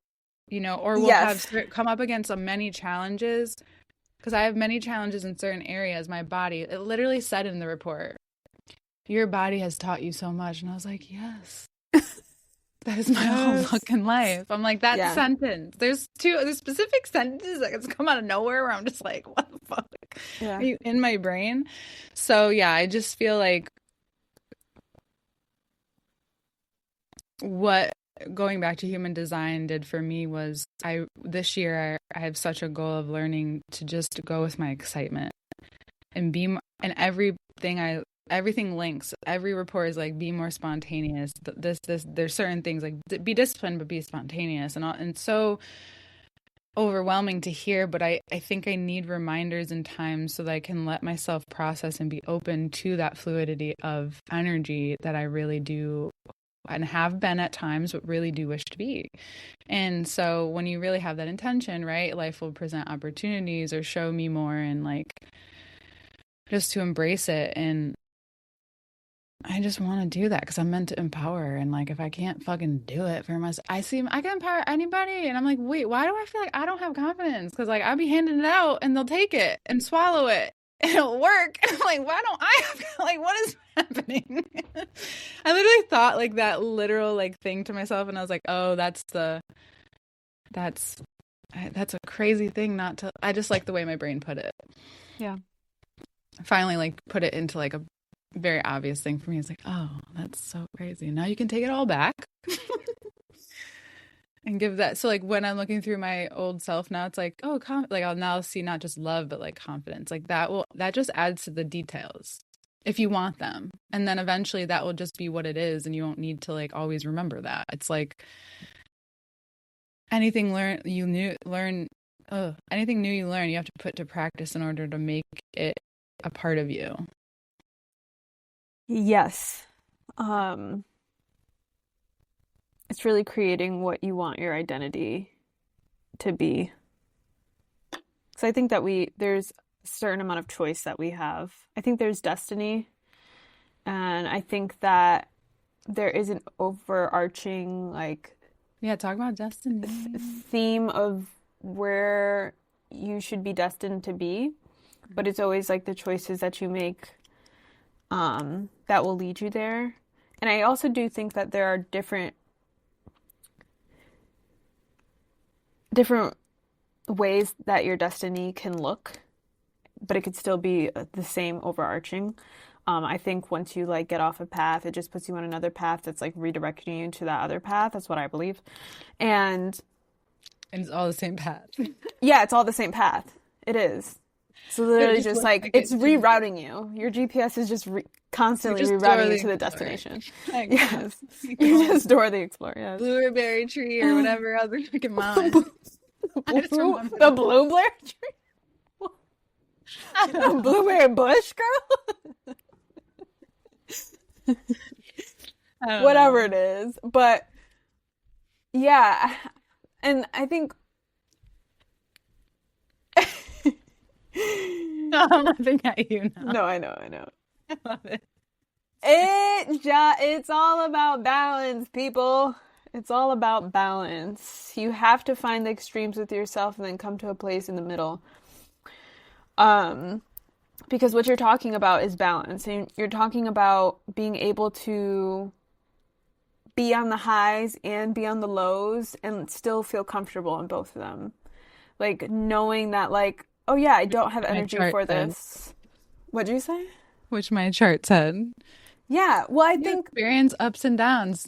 or we'll have Yes. come up against many challenges. Because I have many challenges in certain areas. My body, it literally said in the report, your body has taught you so much. And I was like, yes, that is my whole Yes. fucking life. I'm like, that Yeah. sentence. There's specific sentences that just come out of nowhere where I'm just like, what the fuck? Are Yeah. you in my brain? So yeah, I just feel like what going back to human design did for me was this year I have such a goal of learning to just go with my excitement and and everything links. Every report is like, be more spontaneous. There's certain things like be disciplined, but be spontaneous, and so overwhelming to hear. But I think I need reminders and times so that I can let myself process and be open to that fluidity of energy that I really do and have been at times, but really do wish to be. And so when you really have that intention, right, life will present opportunities or show me more, and like just to embrace it. And I just want to do that because I'm meant to empower. And like, if I can't fucking do it for myself, I can empower anybody. And I'm like, wait, why do I feel like I don't have confidence? Because like, I'll be handing it out and they'll take it and swallow it and it'll work. And I'm like, why don't I have, like, what is happening? I literally thought like that literal like thing to myself. And I was like, oh, that's a crazy thing not to, I just like the way my brain put it. Yeah. I finally like put it into like a very obvious thing for me. It's like, oh, that's so crazy. Now you can take it all back and give that. So like when I'm looking through my old self now, it's like, oh, like I'll now see not just love, but like confidence. Like that just adds to the details if you want them. And then eventually that will just be what it is. And you won't need to like always remember that. It's like anything anything new you learn, you have to put to practice in order to make it a part of you. Yes. Um, it's really creating what you want your identity to be. Because I think that there's a certain amount of choice that we have. I think there's destiny, and I think that there is an overarching like Yeah, talk about destiny. theme of where you should be destined to be, but it's always like the choices that you make that will lead you there. And I also do think that there are different ways that your destiny can look, but it could still be the same overarching. I think once you like get off a path, it just puts you on another path that's like redirecting you to that other path. That's what I believe. And It's all the same path. yeah, it's all the same path. It is. So literally just like it's rerouting you. Your GPS is just constantly rerouting you to the destination. Yes. You just Dora the Explorer, yes. Blueberry tree or whatever other fucking mountain. I just remember The blueberry tree? The blueberry bush, girl? Whatever it is. But yeah. And I think I'm laughing at you now. no, I know. I love it. It's all about balance, people. It's all about balance. You have to find the extremes with yourself and then come to a place in the middle. Um, because what you're talking about is balance. And you're talking about being able to be on the highs and be on the lows and still feel comfortable in both of them. Like knowing that like, oh yeah, I don't have My energy chart for said. this. What'd you say? Which my chart said. Yeah, well, I You think, experience ups and downs.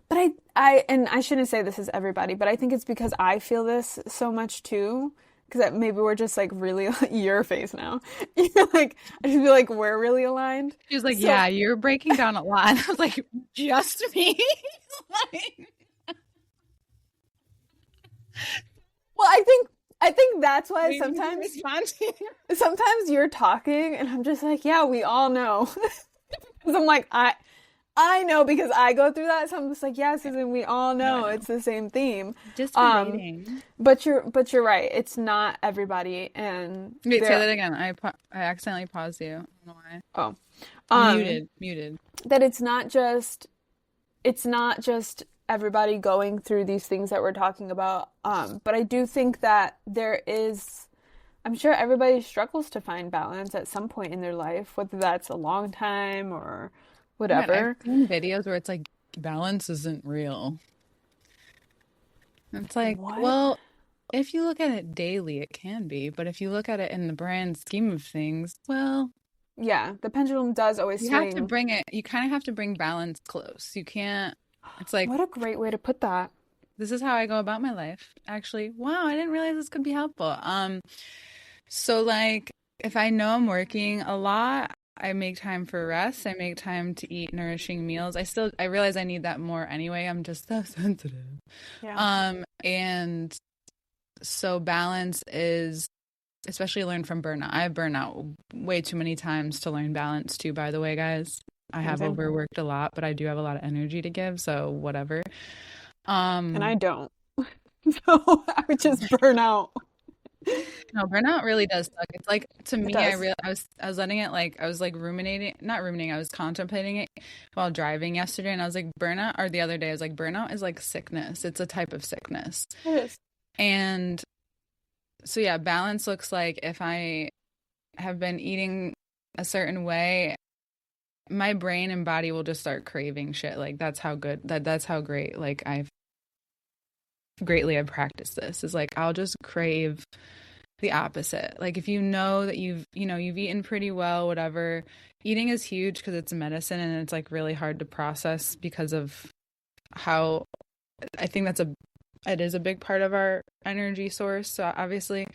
but and I shouldn't say this is everybody, but I think it's because I feel this so much too. Because maybe we're just like really your face now. You're like, I just feel like we're really aligned. She was like, So, yeah, you're breaking down a lot. I was like, just me? Like, well, I think that's why waiting to respond to you. sometimes you're talking and I'm just like, yeah, we all know. Because I'm like, I know because I go through that. So I'm just like, yeah, Susan, we all No, I know know. it's the same theme. Just Um, relating. but you're right. It's not everybody, and Wait, say there. that again. I accidentally paused you. I don't know why. Oh, Muted, muted. that it's not just everybody going through these things that we're talking about. But I do think that there is. I'm sure everybody struggles to find balance at some point in their life, whether that's a long time or Oh my God, I've whatever. seen videos where it's like balance isn't real. It's like, What? well, if you look at it daily, it can be, but if you look at it in the grand scheme of things, well, Yeah, the pendulum does always you have to swing. bring it, you kind of have to bring balance close. You can't, it's like, What a great way to put that. this is how I go about my life. Actually, wow, I didn't realize this could be helpful. So like if I know I'm working a lot, I make time for rest. I make time to eat nourishing meals. I realize I need that more anyway. I'm just so sensitive. Yeah. And so balance is especially learned from burnout. I have burnout way too many times to learn balance too, by the way, guys. I Same, have same. overworked a lot, but I do have a lot of energy to give, so whatever. And Um, I don't. So I would just burn out. no, burnout really does suck. It's like to It me, does. I was letting it like I was like ruminating, not ruminating, I was contemplating it while driving yesterday and I was like burnout or the other day I was like burnout is like sickness. It's a type of sickness. It is. And so yeah, balance looks like if I have been eating a certain way, my brain and body will just start craving shit. Like that's how great like I've practiced this is like I'll just crave the opposite. Like if you know that you've eaten pretty well, whatever, eating is huge because it's medicine and it's like really hard to process because of how I think it is a big part of our energy source. So obviously,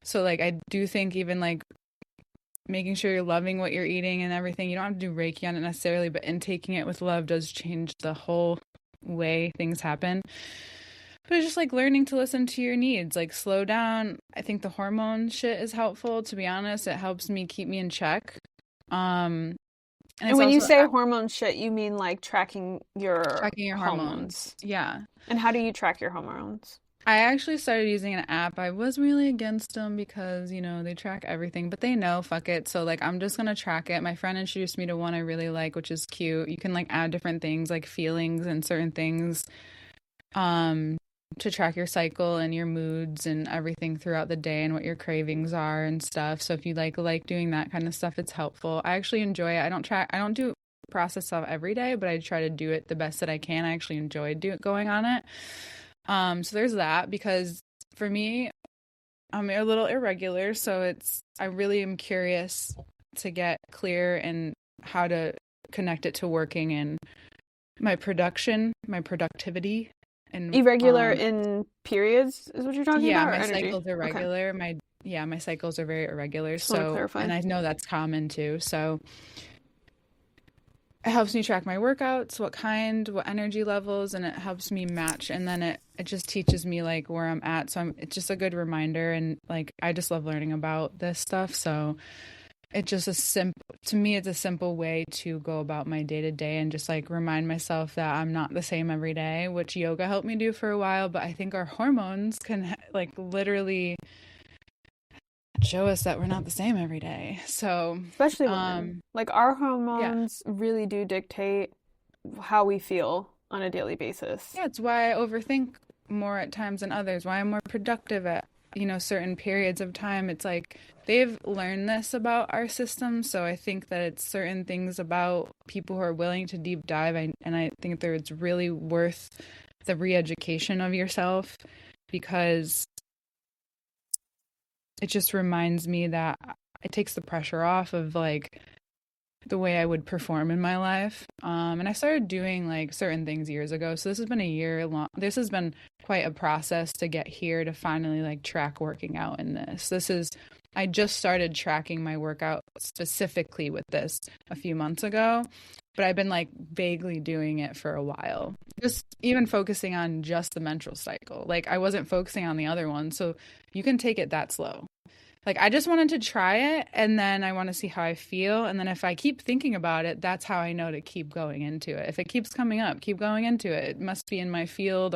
so like I do think even like making sure you're loving what you're eating and everything, you don't have to do Reiki on it necessarily, but intaking it with love does change the whole way things happen. But it's just like learning to listen to your needs, like slow down. I think the hormone shit is helpful, to be honest. It helps me keep me in check. And And it's when you also say hormone shit, you mean like tracking your tracking your hormones. hormones. Yeah. And how do you track your hormones? I actually started using an app. I was really against them because, they track everything, but they know, fuck it. So like I'm just gonna track it. My friend introduced me to one I really like, which is cute. You can like add different things like feelings and certain things. To track your cycle and your moods and everything throughout the day and what your cravings are and stuff. So if you like doing that kind of stuff, it's helpful. I actually enjoy it. I don't do process stuff every day, but I try to do it the best that I can. I actually enjoy going on it. So there's that because for me, I'm a little irregular, so I really am curious to get clear and how to connect it to working and my productivity. And Irregular in periods is what you're talking yeah, about, or my energy? cycles are Okay. regular. My cycles are very irregular. Just want to So, clarify. and I know that's common too. So it helps me track my workouts, what energy levels, and it helps me match. And then it just teaches me like where I'm at. So it's just a good reminder. And like, I just love learning about this stuff. So to me, it's a simple way to go about my day to day and just like remind myself that I'm not the same every day, which yoga helped me do for a while. But I think our hormones can like literally show us that we're not the same every day. So, Especially women. Like our yeah. hormones really do dictate how we feel on a daily basis. Yeah, it's why I overthink more at times than others, why I'm more productive at, certain periods of time. It's like they've learned this about our system, so I think that it's certain things about people who are willing to deep dive, and I think that it's really worth the re-education of yourself because it just reminds me that it takes the pressure off of like the way I would perform in my life. And I started doing like certain things years ago. So this has been a year long. This has been quite a process to get here to finally like track working out in this. I just started tracking my workout specifically with this a few months ago, but I've been like vaguely doing it for a while. Just even focusing on just the menstrual cycle. Like I wasn't focusing on the other one. So you can take it that slow. Like I just wanted to try it and then I want to see how I feel. And then if I keep thinking about it, that's how I know to keep going into it. If it keeps coming up, keep going into it. It must be in my field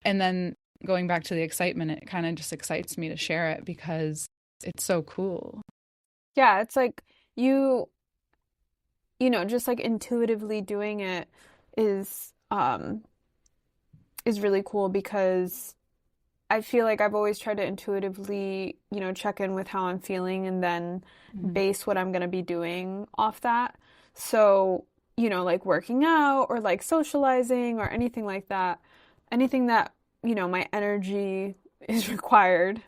and then going back to the excitement, it kind of just excites me to share it because it's so cool. Yeah, it's like you just like intuitively doing it is is really cool because I feel like I've always tried to intuitively, check in with how I'm feeling and then Mhm. base what I'm going to be doing off that. So, like working out or like socializing or anything like that, anything that, my energy is required.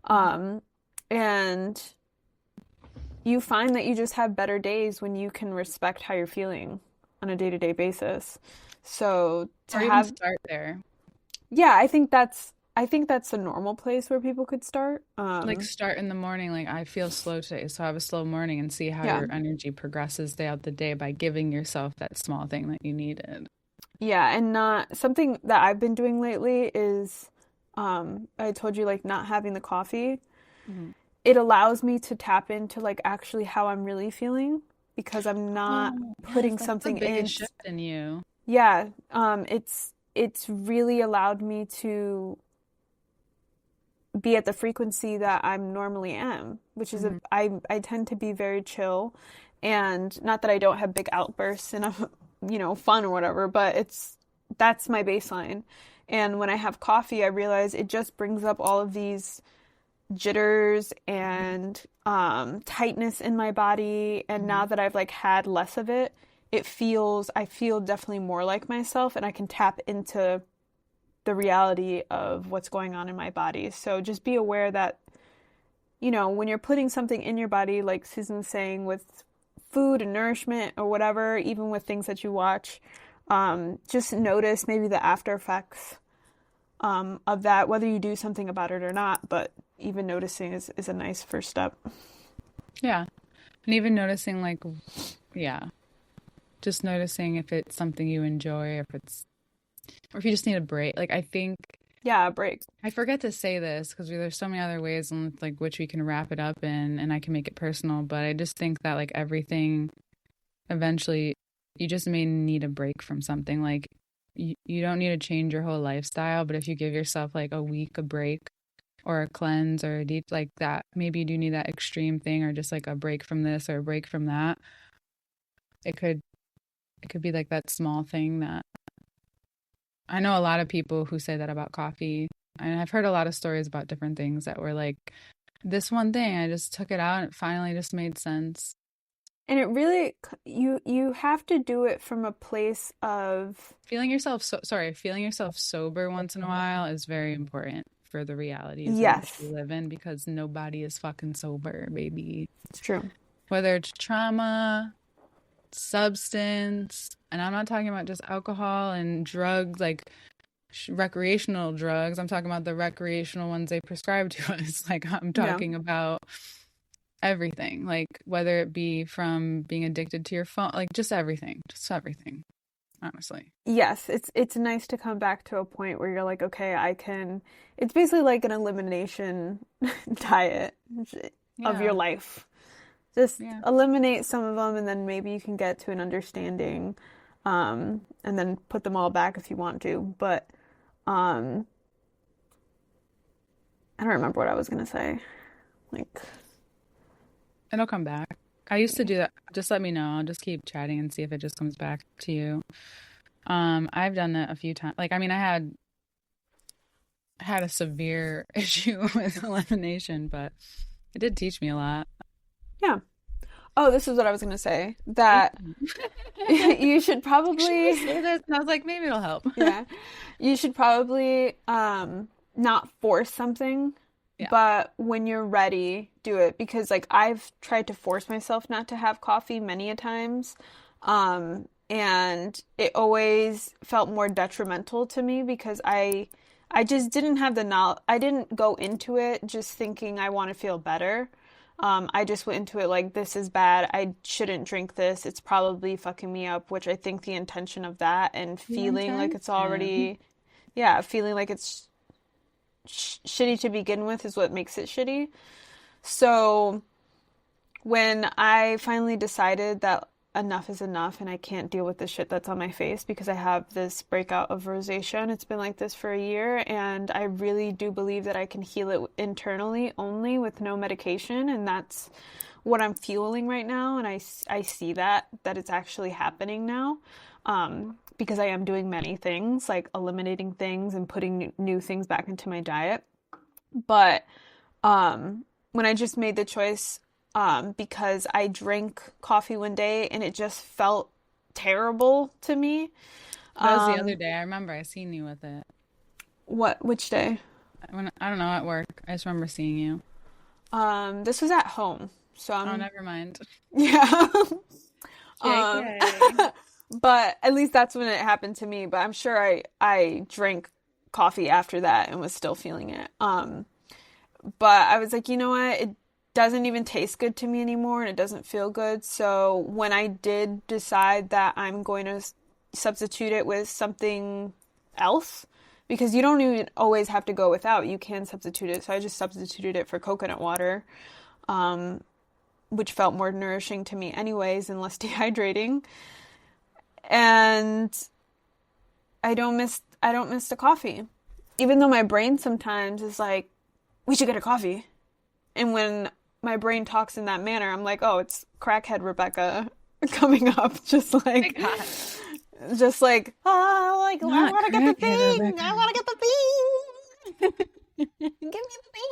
Um, and you find that you just have better days when you can respect how you're feeling on a day-to-day basis. So to Or even have, start there. yeah, I think that's a normal place where people could start. Like start in the morning, like I feel slow today, so have a slow morning and see how Yeah. your energy progresses throughout the day by giving yourself that small thing that you needed. Yeah, and not something that I've been doing lately is I told you like not having the coffee. Mhm. It allows me to tap into like actually how I'm really feeling because I'm not Oh, yes, putting that's the something in. biggest shift in you. Yeah, it's really allowed me to be at the frequency that I'm normally am, which is Mhm. I tend to be very chill, and not that I don't have big outbursts and I'm fun or whatever, but that's my baseline. And when I have coffee, I realize it just brings up all of these jitters and tightness in my body. And now Mhm. that I've like had less of it, I feel definitely more like myself, and I can tap into the reality of what's going on in my body. So just be aware that, when you're putting something in your body, like Susan's saying, with food and nourishment or whatever, even with things that you watch, just notice maybe the after effects of that, whether you do something about it or not. But even noticing is a nice first step. Yeah. And even noticing, like, yeah, just noticing if it's something you enjoy, or if you just need a break. Like, I think, Yeah, a break. I forget to say this because there's so many other ways in like which we can wrap it up in, and I can make it personal, but I just think that, like, everything eventually, you just may need a break from something. Like, you don't need to change your whole lifestyle, but if you give yourself like a week a break, or a cleanse or a deep like that, maybe you do need that extreme thing or just like a break from this or a break from that. It could it could be like that small thing that I know a lot of people who say that about coffee, and I've heard a lot of stories about different things that were like, this one thing I just took it out and it finally just made sense. And it really, you have to do it from a place of Feeling yourself sober once in a while is very important for the realities in which we yes, live in because nobody is fucking sober, baby. it's true. Whether it's trauma, substance, and I'm not talking about just alcohol and drugs, like recreational drugs. I'm talking about the recreational ones they prescribe to us. Like, I'm Yeah. talking about everything, like whether it be from being addicted to your phone, like just everything, honestly. Yes, it's nice to come back to a point where you're like, okay, I can. It's basically like an elimination diet of your Yeah, life. Just yeah. eliminate some of them, and then maybe you can get to an understanding, and then put them all back if you want to. But um, I don't remember what I was gonna say. Like, It'll come back. I used to do that. Just let me know. I'll just keep chatting and see if it just comes back to you. I've done that a few times. Like, I mean, I had a severe issue with elimination, but it did teach me a lot. yeah. Oh, this is what I was gonna say. Thank That you. you should Should I probably, say this? And I was like, maybe it'll help. yeah, you should probably not force something, Yeah. but when you're ready, do it. Because like I've tried to force myself not to have coffee many a times, and it always felt more detrimental to me because I just didn't have the knowledge. I didn't go into it just thinking I want to feel better. I just went into it like, this is bad. I shouldn't drink this. It's probably fucking me up, which I think the intention of that and The feeling like it's intention. already, yeah, feeling like it's shitty to begin with is what makes it shitty. So when I finally decided that enough is enough and I can't deal with the shit that's on my face because I have this breakout of rosacea and it's been like this for a year, and I really do believe that I can heal it internally only with no medication, and that's what I'm fueling right now, and I see that it's actually happening now. Because I am doing many things like eliminating things and putting new things back into my diet. But when I just made the choice, because I drank coffee one day and it just felt terrible to me. That was the other Um, day. I remember I seen you with it. which day? I don't know, at work. I just remember seeing you. This was at home. So Oh, I'm, never mind. yeah. Um, JK. but at least that's when it happened to me. But I'm sure I drank coffee after that and was still feeling it. But I was like, you know what? It doesn't even taste good to me anymore and it doesn't feel good. So when I did decide that I'm going to substitute it with something else, because you don't even always have to go without, you can substitute it. So I just substituted it for coconut water, which felt more nourishing to me anyways and less dehydrating. And I don't miss the coffee. Even though my brain sometimes is like, we should get a coffee. And when my brain talks in that manner, I'm like, oh, it's crackhead Rebecca coming up, My God. oh, like I Not want to get the crackhead, thing, I Rebecca. want to get the thing, give me the thing.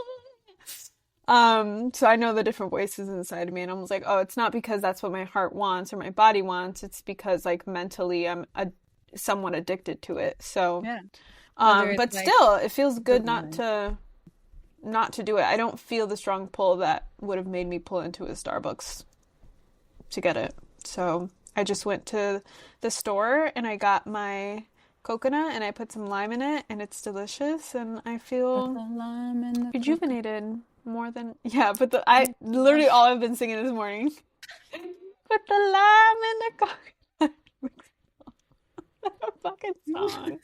So I know the different voices inside of me, and I'm like, oh, it's not because that's what my heart wants or my body wants. It's because like mentally, somewhat addicted to it. So, Yeah. Whether it's but like, still, it feels it good doesn't not matter. to do it. I don't feel the strong pull that would have made me pull into a Starbucks to get it. So I just went to the store and I got my coconut and I put some lime in it and it's delicious and I Put feel the lime in the coconut. rejuvenated more than, yeah, but I literally all I've been singing this morning. Put the lime in the coconut. Fucking song.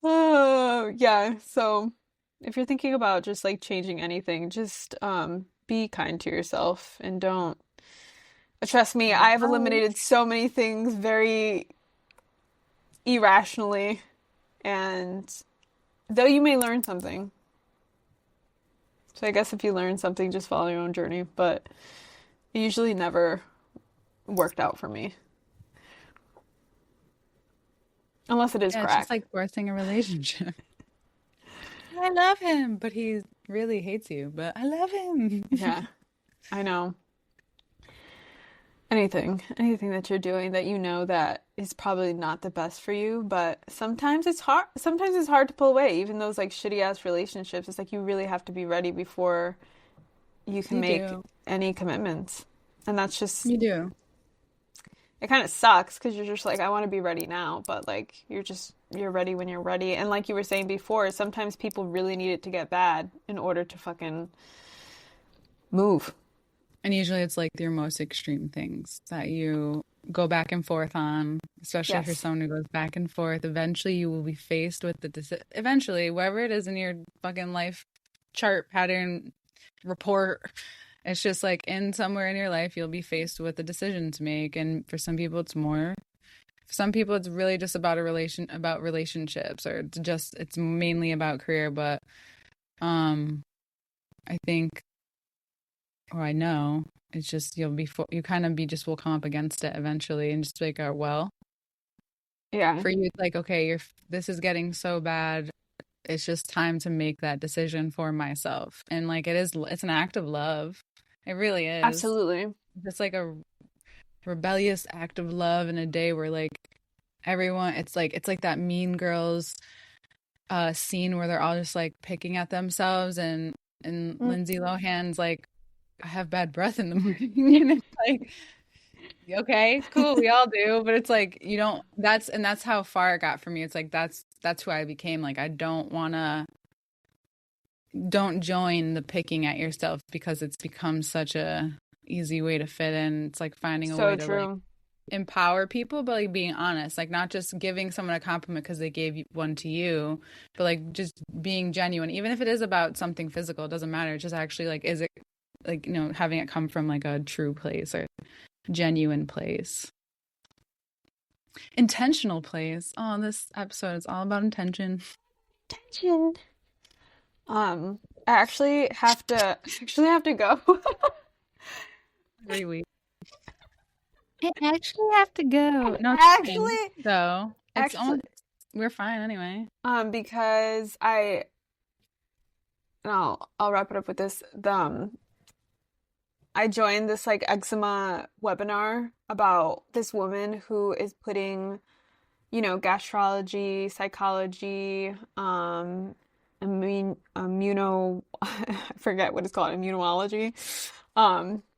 Oh, yeah. So if you're thinking about just like changing anything, just be kind to yourself and don't trust me, I've eliminated Ouch. so many things very irrationally, and though you may learn something. So I guess if you learn something, just follow your own journey, but it usually never worked out for me. Unless it is Yeah, it's just crack. like forcing a relationship. I love him, but he really hates you, but I love him. Yeah, I know. Anything that you're doing that you know that is probably not the best for you, but sometimes it's hard to pull away, even those like shitty ass relationships. It's like you really have to be ready before you can You make do. any commitments. And that's just, You do. it kind of sucks because you're just like, I want to be ready now, but like you're ready when you're ready. And like you were saying before, sometimes people really need it to get bad in order to fucking move. And usually it's like your most extreme things that you go back and forth on, especially if you're Yes. someone who goes back and forth. Eventually you will be faced with eventually, wherever it is in your fucking life chart pattern report, it's just like in somewhere in your life you'll be faced with a decision to make. And for some people it's more. For some people it's really just about about relationships, or it's mainly about career. But I think, or I know, it's just you kind of be just will come up against it eventually and just be like, oh, well, Yeah, for you, it's like, okay, this is getting so bad. It's just time to make that decision for myself. And like it's an act of love. It really is. absolutely. It's like a rebellious act of love in a day where like everyone it's like that Mean Girls scene where they're all just like picking at themselves and Mm. Lindsay Lohan's like I have bad breath in the morning and it's like okay, cool, we all do, but it's like you don't that's how far it got for me. It's like that's who I became. Like I don't join the picking at yourself because it's become such a easy way to fit in. It's like finding a way So to like true. empower people, but like being honest, like not just giving someone a compliment because they gave one to you, but like just being genuine, even if it is about something physical, it doesn't matter. It's just actually like, is it like, having it come from like a true place or genuine place, intentional place. Oh, this episode is all about intention. Tension. I actually have to go. Every week. I actually have to go. No, it's fine. Actually, So it's actually, almost, we're fine anyway. because and I'll wrap it up with this. I joined this like eczema webinar about this woman who is putting, gastrology, psychology, I forget what it's called, immunology.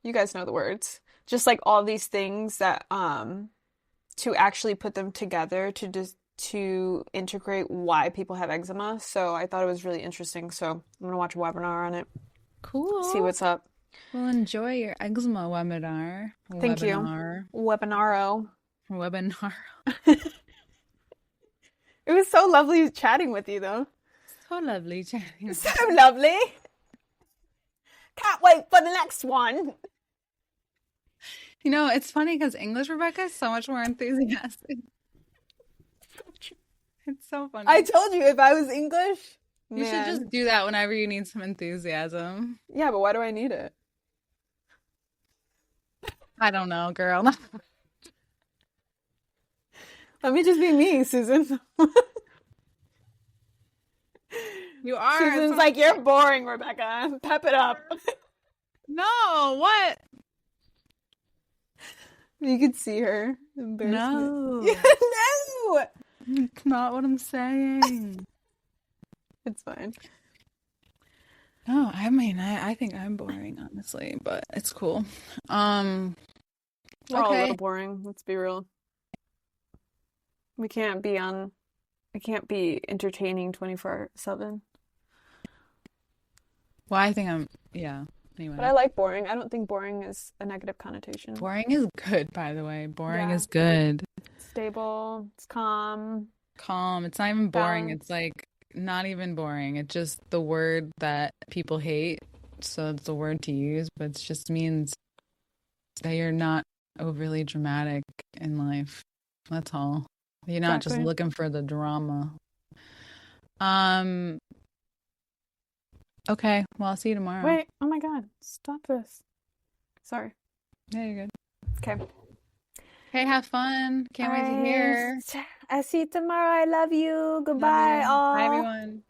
You guys know the words. Just like all these things that to actually put them together to integrate why people have eczema. So I thought it was really interesting. So I'm gonna watch a webinar on it, see Cool. what's up. Well, enjoy your eczema webinar. Thank you. Webinar. Webinaro. Webinar. It was so lovely chatting with you, though. So lovely chatting. So lovely. Can't wait for the next one. It's funny because English Rebecca is so much more enthusiastic. It's so funny. I told you if I was English, You should man. just do that whenever you need some enthusiasm. Yeah, but why do I need it? I don't know, girl. Let me just be me, Susan. You are. Susan's like, you're boring, Rebecca. Pep it up. No, what? You could see her embarrassment. No. No! It's not what I'm saying. It's fine. No, I mean, I think I'm boring, honestly, but it's cool. We're all a Okay. little boring, let's be real. We can't be entertaining 24/7. Well, I think yeah. Anyway. But I like boring. I don't think boring is a negative connotation. Boring is good, by the way. Boring Yeah. is good. Stable, it's calm. Calm. It's not even boring. Balance. It's like not even boring. It's just the word that people hate. So it's a word to use, but it just means that you're not overly dramatic in life. That's all. You're not just Exactly. looking for the drama. Okay. Well, I'll see you tomorrow. Wait, oh my God, stop this. Sorry. Yeah, you're good. Okay. Okay, have fun. Can't wait to hear. I see you tomorrow. I love you. Love Goodbye, you. all. Bye, everyone.